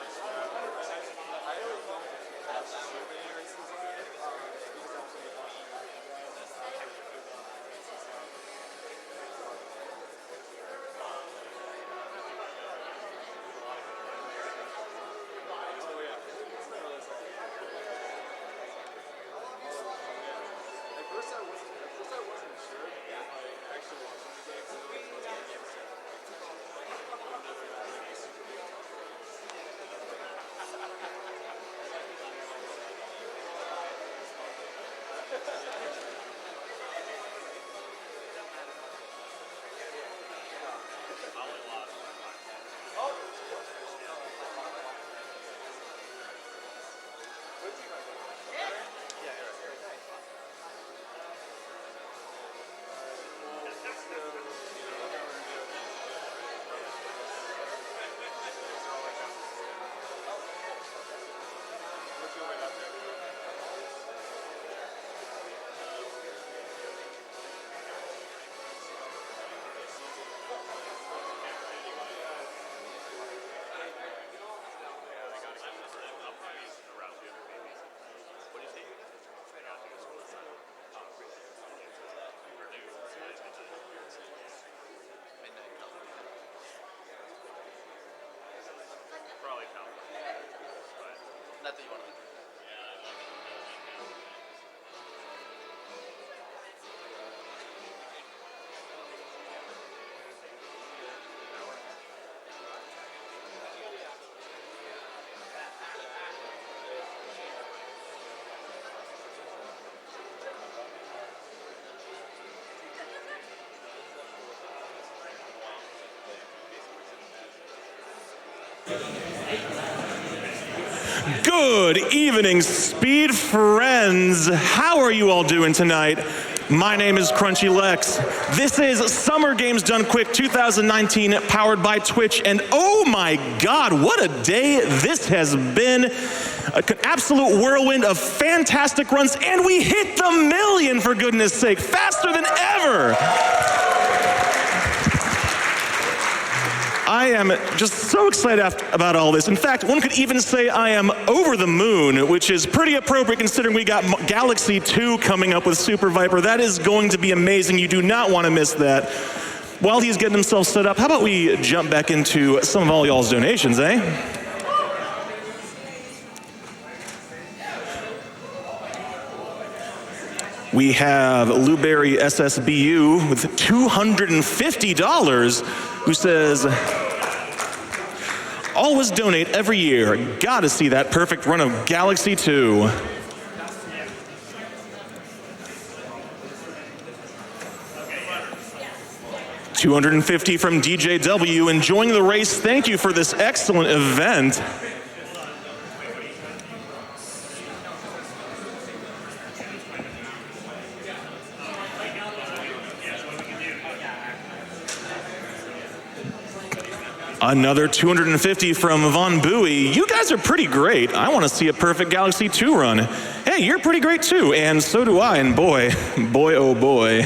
Not that you want to. Good evening, Speed friends. How are you all doing tonight? My name is Crunchy Lex. This is Summer Games Done Quick 2019, powered by Twitch, and oh my God, what a day this has been. An absolute whirlwind of fantastic runs, and we hit the million, for goodness sake, faster than ever. I am just so excited about all this. In fact, one could even say I am over the moon, which is pretty appropriate considering we got Galaxy 2 coming up with Super Viper. That is going to be amazing. You do not want to miss that. While he's getting himself set up, how about we jump back into some of all y'all's donations, eh? We have Louberry SSBU with $250 who says, always donate every year. Gotta see that perfect run of Galaxy 2. $250 from DJW, enjoying the race. Thank you for this excellent event. Another $250 from Von Bowie. You guys are pretty great. I want to see a perfect Galaxy 2 run. Hey, you're pretty great too, and so do I, and boy, oh boy.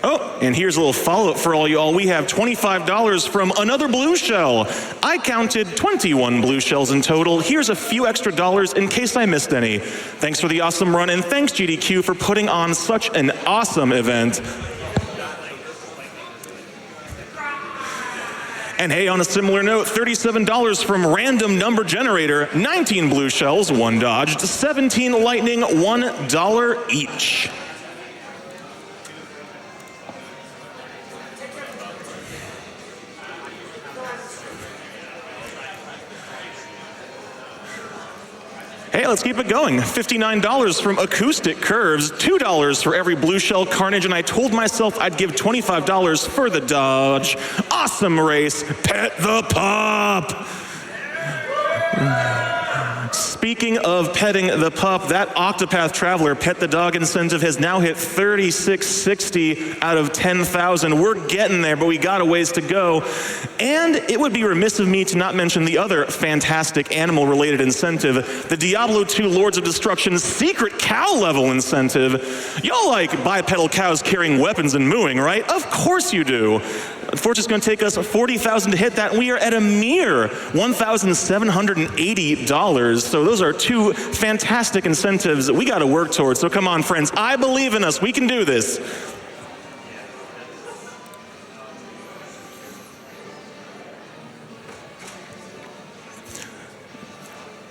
Oh, and here's a little follow-up for all y'all. We have $25 from another blue shell. I counted 21 blue shells in total. Here's a few extra dollars in case I missed any. Thanks for the awesome run, and thanks GDQ for putting on such an awesome event. And hey, on a similar note, $37 from Random Number Generator, 19 blue shells, 1 dodged, 17 lightning, $1 each. Hey, let's keep it going. $59 from Acoustic Curves, $2 for every blue shell carnage, and I told myself I'd give $25 for the dodge. Awesome race. Pet the pup. Speaking of petting the pup, that Octopath Traveler Pet the Dog incentive has now hit $36.60 out of 10,000. We're getting there, but we got a ways to go. And it would be remiss of me to not mention the other fantastic animal-related incentive, the Diablo 2 Lords of Destruction's secret cow level incentive. Y'all like bipedal cows carrying weapons and mooing, right? Of course you do. Unfortunately, it's going to take us 40,000 to hit that, and we are at a mere $1,780. So those are two fantastic incentives that we got to work towards. So come on, friends. I believe in us. We can do this.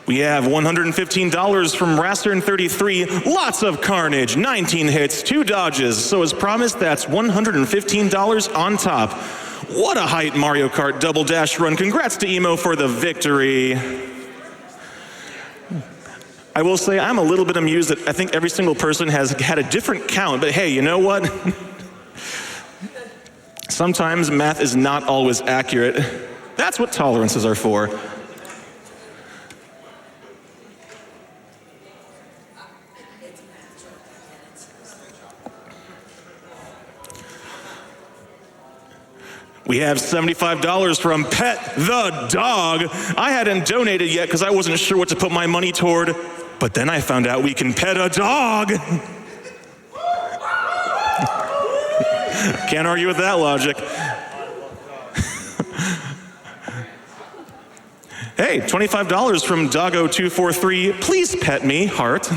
We have $115 from Rastern33. Lots of carnage, 19 hits, 2 dodges. So as promised, that's $115 on top. What a height Mario Kart Double Dash run. Congrats to Emo for the victory. I will say I'm a little bit amused that I think every single person has had a different count, but hey, you know what? Sometimes math is not always accurate. That's what tolerances are for. We have $75 from Pet the Dog. I hadn't donated yet because I wasn't sure what to put my money toward, but then I found out we can pet a dog. Can't argue with that logic. Hey, $25 from Doggo243. Please pet me, heart.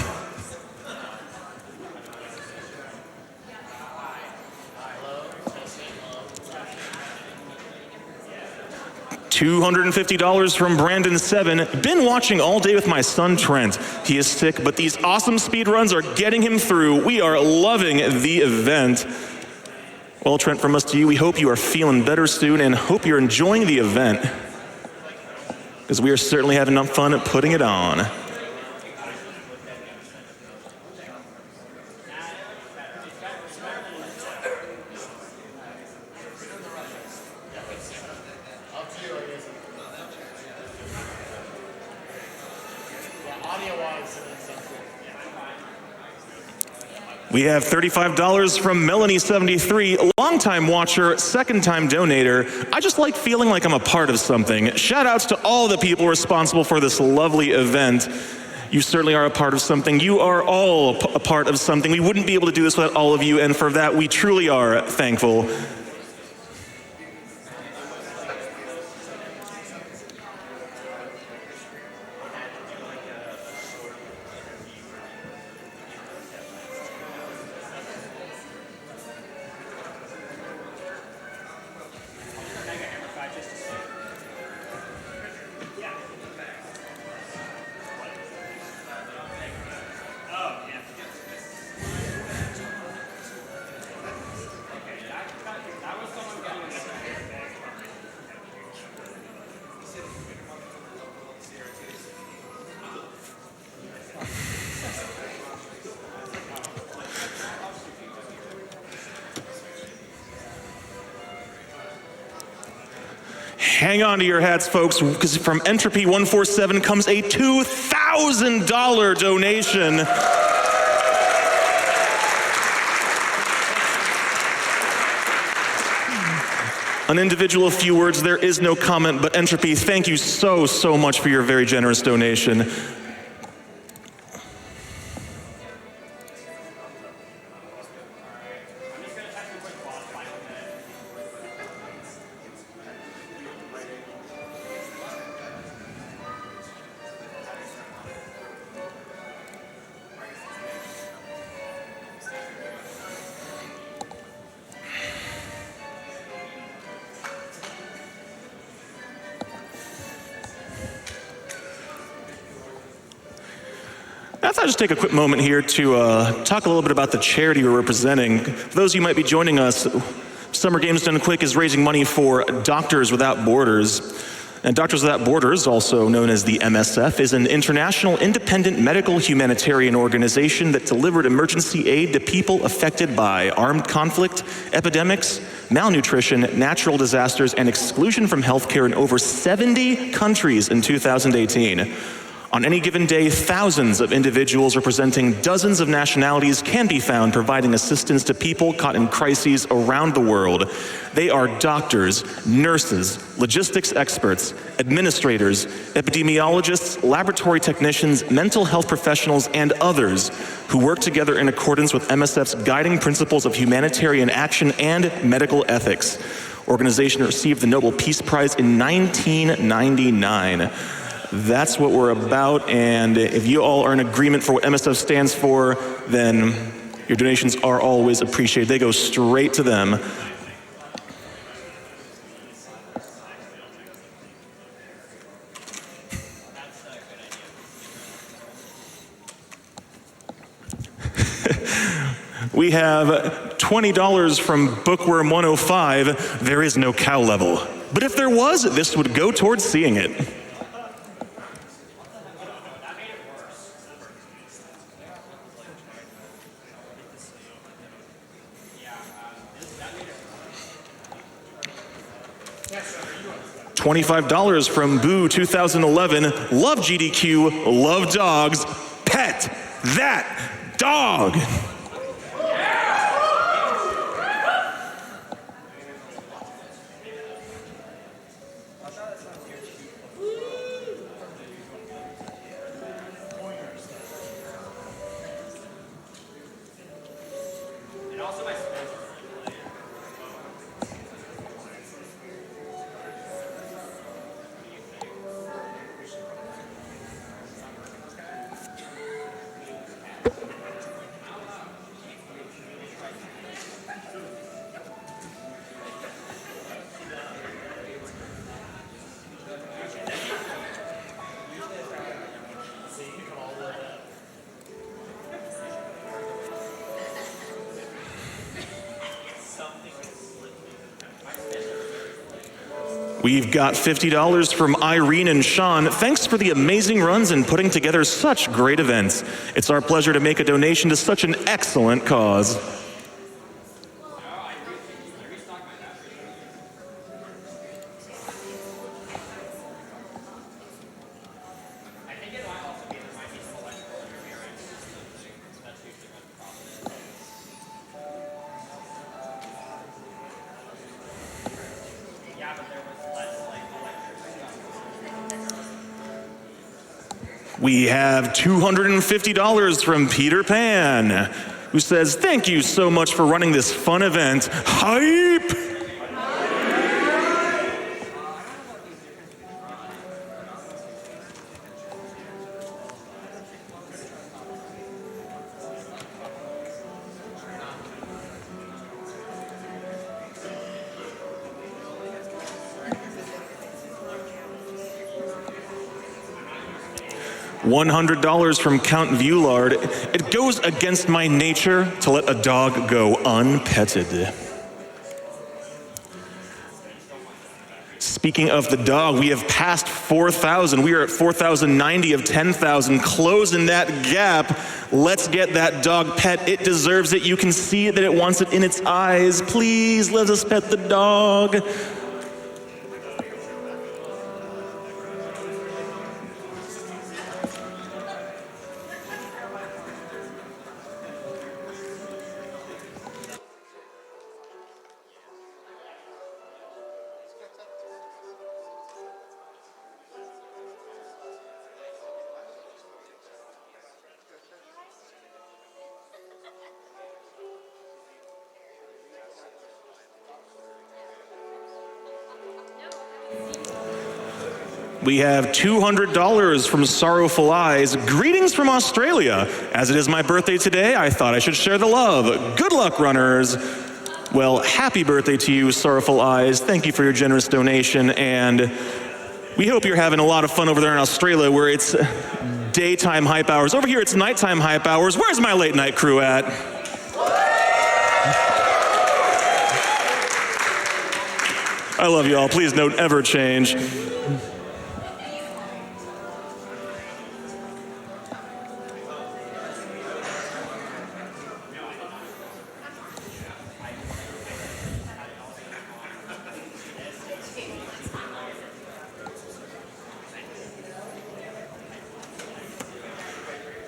$250 from Brandon7. Been watching all day with my son Trent. He is sick, but these awesome speed runs are getting him through. We are loving the event. Well, Trent, from us to you, we hope you are feeling better soon and hope you're enjoying the event, because we are certainly having enough fun at putting it on. We have $35 from Melanie73, longtime watcher, second-time donator. I just like feeling like I'm a part of something. Shout outs to all the people responsible for this lovely event. You certainly are a part of something. You are all a part of something. We wouldn't be able to do this without all of you, and for that we truly are thankful. Hang on to your hats, folks, because from Entropy147 comes a $2,000 donation. An individual, a few words, there is no comment, but Entropy, thank you so, so much for your very generous donation. I thought I'd just take a quick moment here to talk a little bit about the charity we're representing. For those of you who might be joining us, Summer Games Done Quick is raising money for Doctors Without Borders. And Doctors Without Borders, also known as the MSF, is an international independent medical humanitarian organization that delivered emergency aid to people affected by armed conflict, epidemics, malnutrition, natural disasters, and exclusion from healthcare in over 70 countries in 2018. On any given day, thousands of individuals representing dozens of nationalities can be found providing assistance to people caught in crises around the world. They are doctors, nurses, logistics experts, administrators, epidemiologists, laboratory technicians, mental health professionals, and others who work together in accordance with MSF's guiding principles of humanitarian action and medical ethics. Organization received the Nobel Peace Prize in 1999. That's what we're about, and if you all are in agreement for what MSF stands for, then your donations are always appreciated. They go straight to them. We have $20 from Bookworm 105. There is no cow level, but if there was, this would go towards seeing it. $25 from Boo 2011. Love GDQ, love dogs, pet that dog. We've got $50 from Irene and Sean. Thanks for the amazing runs and putting together such great events. It's our pleasure to make a donation to such an excellent cause. We have $250 from Peter Pan, who says, thank you so much for running this fun event. Hype! $100 from Count Viewlard. It goes against my nature to let a dog go unpetted. Speaking of the dog, we have passed 4,000. We are at 4,090 of 10,000, closing that gap. Let's get that dog pet. It deserves it. You can see that it wants it in its eyes. Please let us pet the dog. We have $200 from Sorrowful Eyes. Greetings from Australia. As it is my birthday today, I thought I should share the love. Good luck, runners. Well, happy birthday to you, Sorrowful Eyes. Thank you for your generous donation, and we hope you're having a lot of fun over there in Australia where it's daytime hype hours. Over here, it's nighttime hype hours. Where's my late night crew at? I love you all. Please don't ever change.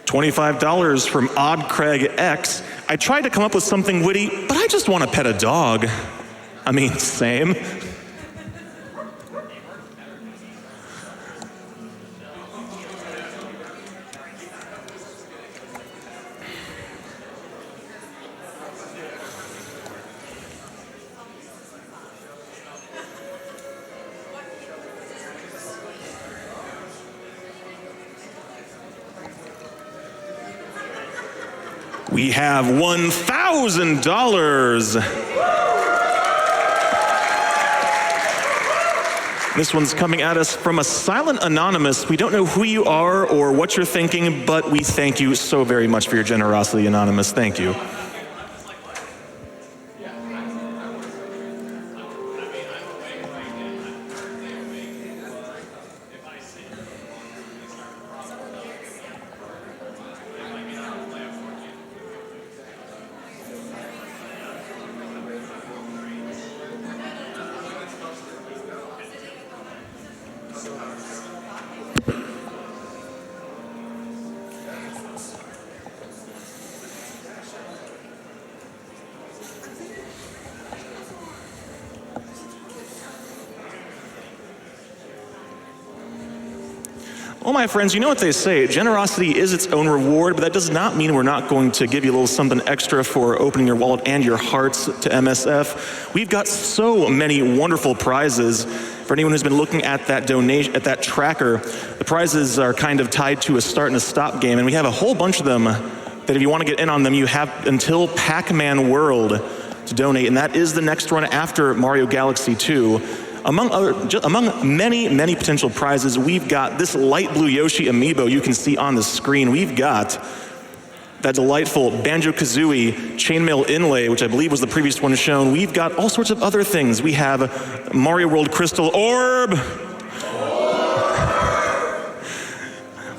$25 from Odd Craig X. I tried to come up with something witty, but I just want to pet a dog. I mean, same. We have $1,000. This one's coming at us from a silent anonymous. We don't know who you are or what you're thinking, but we thank you so very much for your generosity, anonymous. Thank you. Well, my friends, you know what they say. Generosity is its own reward, but that does not mean we're not going to give you a little something extra for opening your wallet and your hearts to MSF. We've got so many wonderful prizes. For anyone who's been looking at that donation, at that tracker, the prizes are kind of tied to a start and a stop game, and we have a whole bunch of them that if you want to get in on them, you have until Pac-Man World to donate, and that is the next run after Mario Galaxy 2. Among many, many potential prizes, we've got this light blue Yoshi amiibo you can see on the screen. We've got that delightful Banjo-Kazooie chainmail inlay, which I believe was the previous one shown. We've got all sorts of other things. We have Mario World Crystal Orb.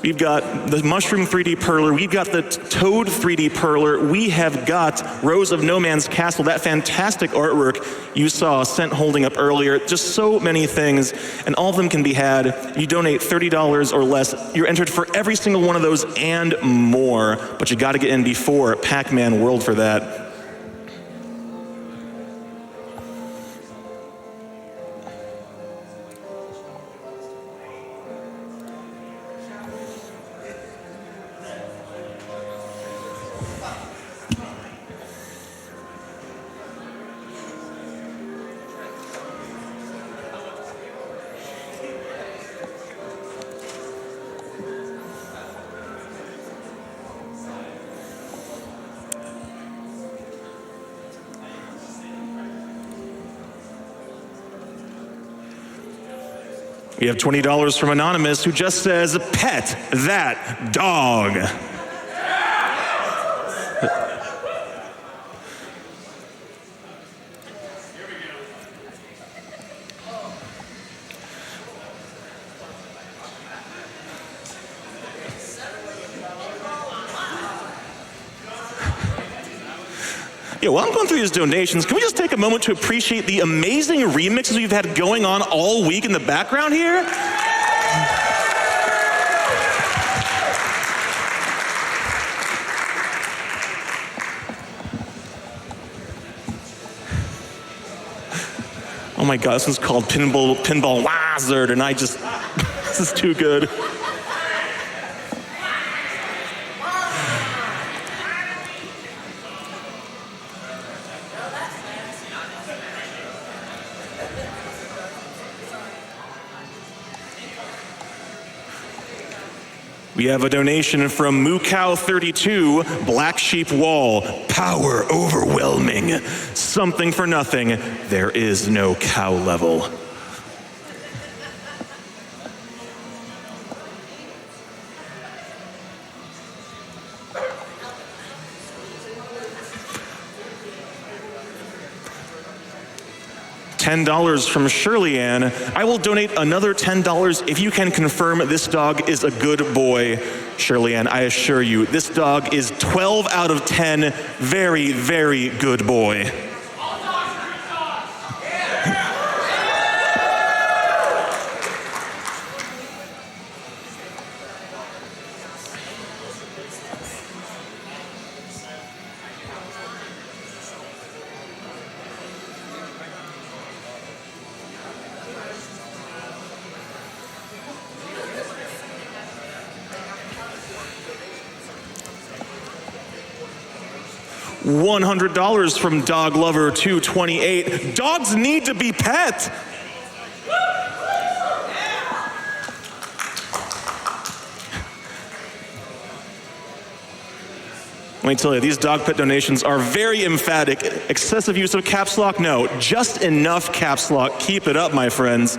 We've got the Mushroom 3D Perler. We've got the Toad 3D Perler. We have got Rose of No Man's Castle, that fantastic artwork you saw Sent holding up earlier. Just so many things, and all of them can be had. If you donate $30 or less, you're entered for every single one of those and more, but you gotta get in before Pac-Man World for that. We have $20 from Anonymous, who just says, pet that dog. Yeah, while I'm going through these donations, can we just take a moment to appreciate the amazing remixes we've had going on all week in the background here? Oh my God, this is called Pinball Wizard, and this is too good. We have a donation from MooCow32, Black Sheep Wall, power overwhelming, something for nothing, there is no cow level. $10 from Shirley Ann. I will donate another $10 if you can confirm this dog is a good boy. Shirley Ann, I assure you, this dog is 12 out of 10. Very, very good boy. $100 from Dog Lover 228. Dogs need to be pet. Let me tell you, these dog pet donations are very emphatic. Excessive use of caps lock? No, just enough caps lock. Keep it up, my friends.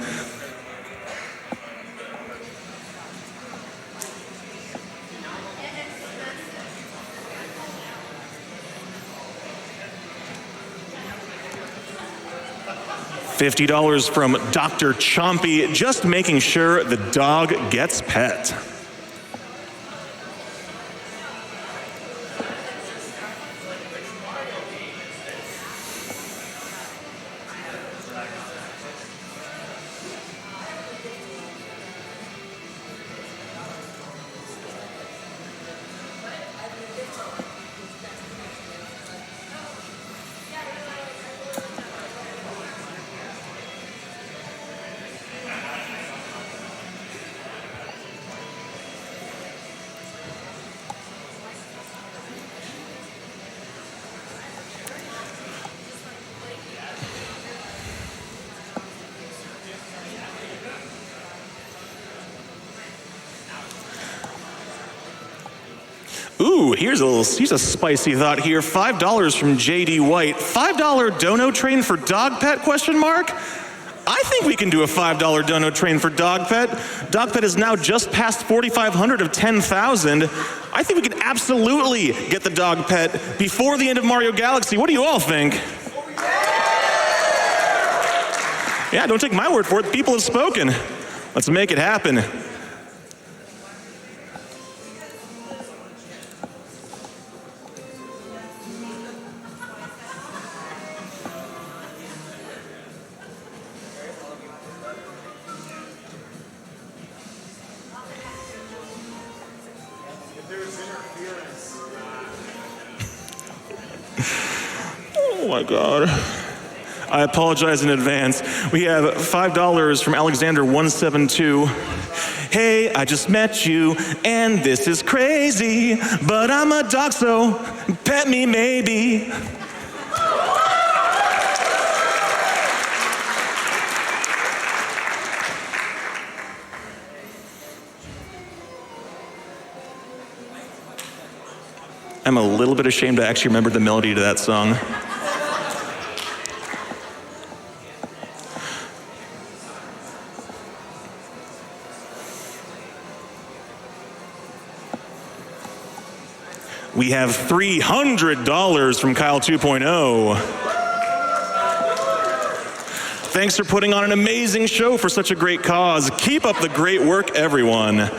$50 from Dr. Chompy, just making sure the dog gets pet. Ooh, here's a spicy thought here. $5 from JD White. $5 dono train for dog pet, question mark? I think we can do a $5 dono train for dog pet. Dog pet is now just past 4,500 of 10,000. I think we can absolutely get the dog pet before the end of Mario Galaxy. What do you all think? Yeah, don't take my word for it. People have spoken. Let's make it happen. Oh my God. I apologize in advance. We have $5 from Alexander172. Hey, I just met you, and this is crazy, but I'm a dog, so Pet me, maybe. I'm a little bit ashamed to actually remember the melody to that song. We have $300 from Kyle 2.0. Thanks for putting on an amazing show for such a great cause. Keep up the great work, everyone.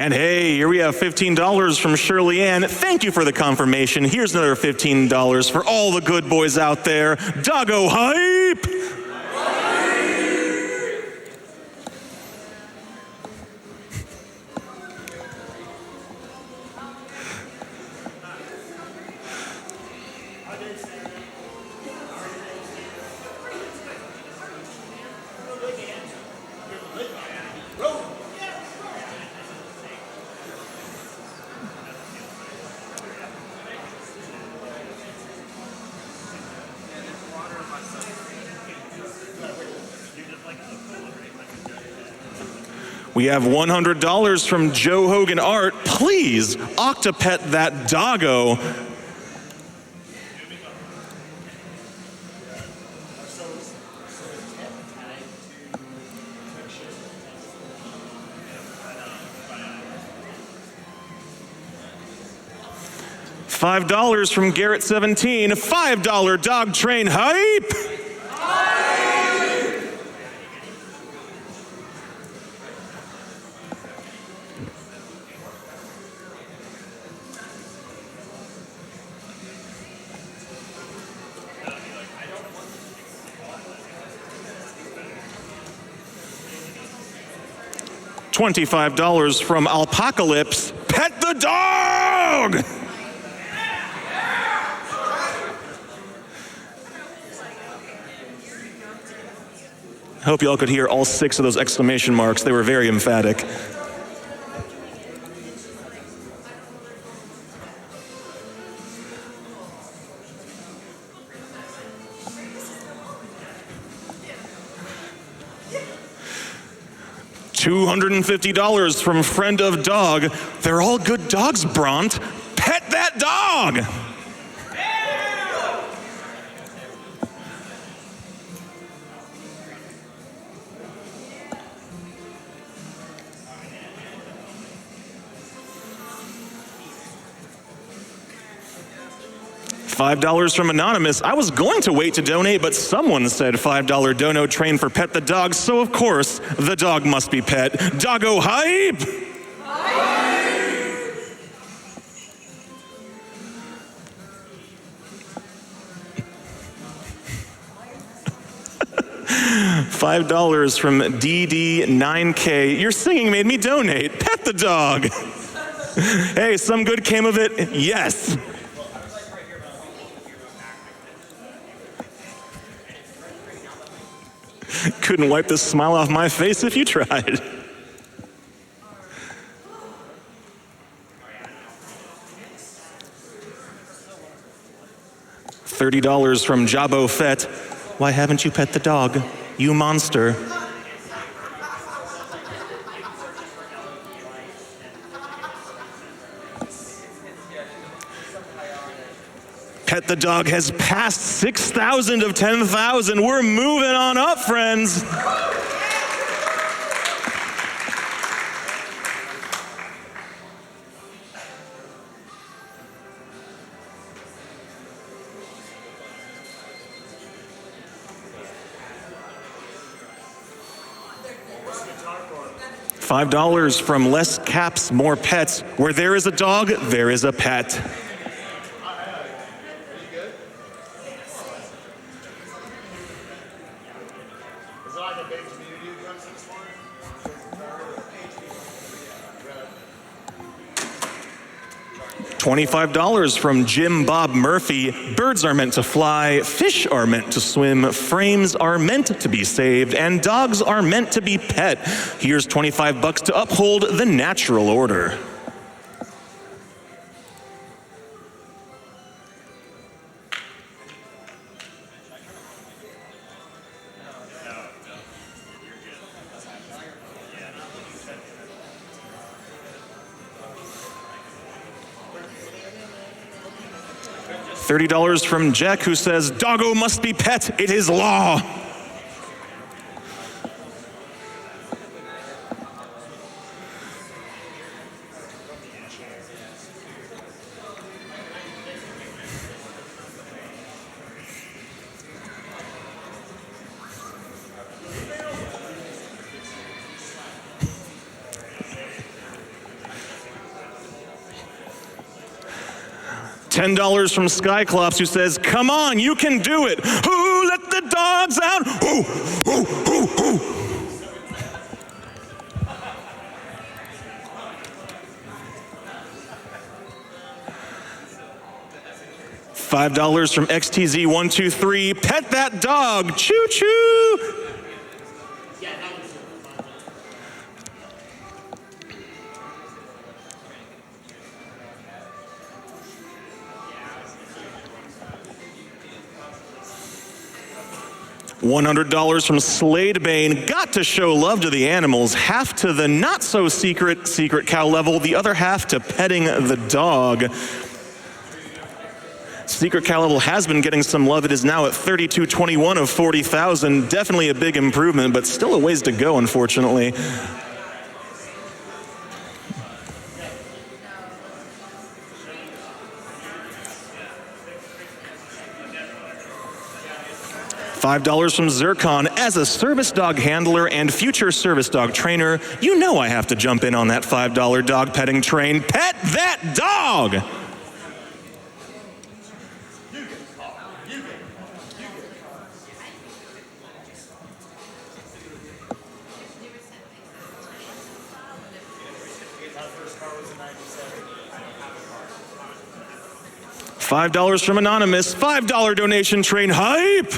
And hey, here we have $15 from Shirley Ann. Thank you for the confirmation. Here's another $15 for all the good boys out there. Doggo hype! We have $100 from Joe Hogan Art. Please, octopet that doggo. $5 from Garrett17. $5 dog train hype. $25 from Alpacalypse. Pet the dog! I hope you all could hear all 6 of those exclamation marks. They were very emphatic. $250 from Friend of Dog. They're all good dogs, Bront. Pet that dog! $5 from Anonymous. I was going to wait to donate, but someone said $5 dono train for Pet the Dog, so of course, the dog must be pet. Doggo hype! $5 from DD9K. Your singing made me donate. Pet the dog. Hey, some good came of it. Yes. Couldn't wipe this smile off my face if you tried. $30 from Jabo Fett. Why haven't you pet the dog, you monster? Pet the Dog has passed 6,000 of 10,000. We're moving on up, friends. $5 from Less Caps, More Pets. Where there is a dog, there is a pet. $25 from Jim Bob Murphy. Birds are meant to fly, fish are meant to swim, frames are meant to be saved, and dogs are meant to be pet. Here's $25 to uphold the natural order. $30 from Jack, who says, "Doggo must be pet, it is law." $10 from Skyclops, who says, "Come on, you can do it. Who let the dogs out? Who, who. $5 from XTZ123, "Pet that dog, choo-choo." $100 from Sladebane, "Got to show love to the animals, half to the not-so-secret cow level, the other half to petting the dog." Secret cow level has been getting some love. It is now at 3221 of 40,000. Definitely a big improvement, but still a ways to go, unfortunately. $5 from Zircon, "As a service dog handler and future service dog trainer, you know I have to jump in on that $5 dog petting train. Pet that dog!" $5 from Anonymous, $5 donation train hype!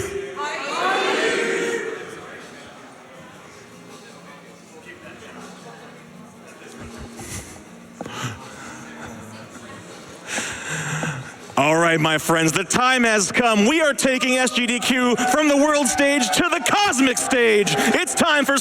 All right, my friends, the time has come. We are taking SGDQ from the world stage to the cosmic stage. It's time for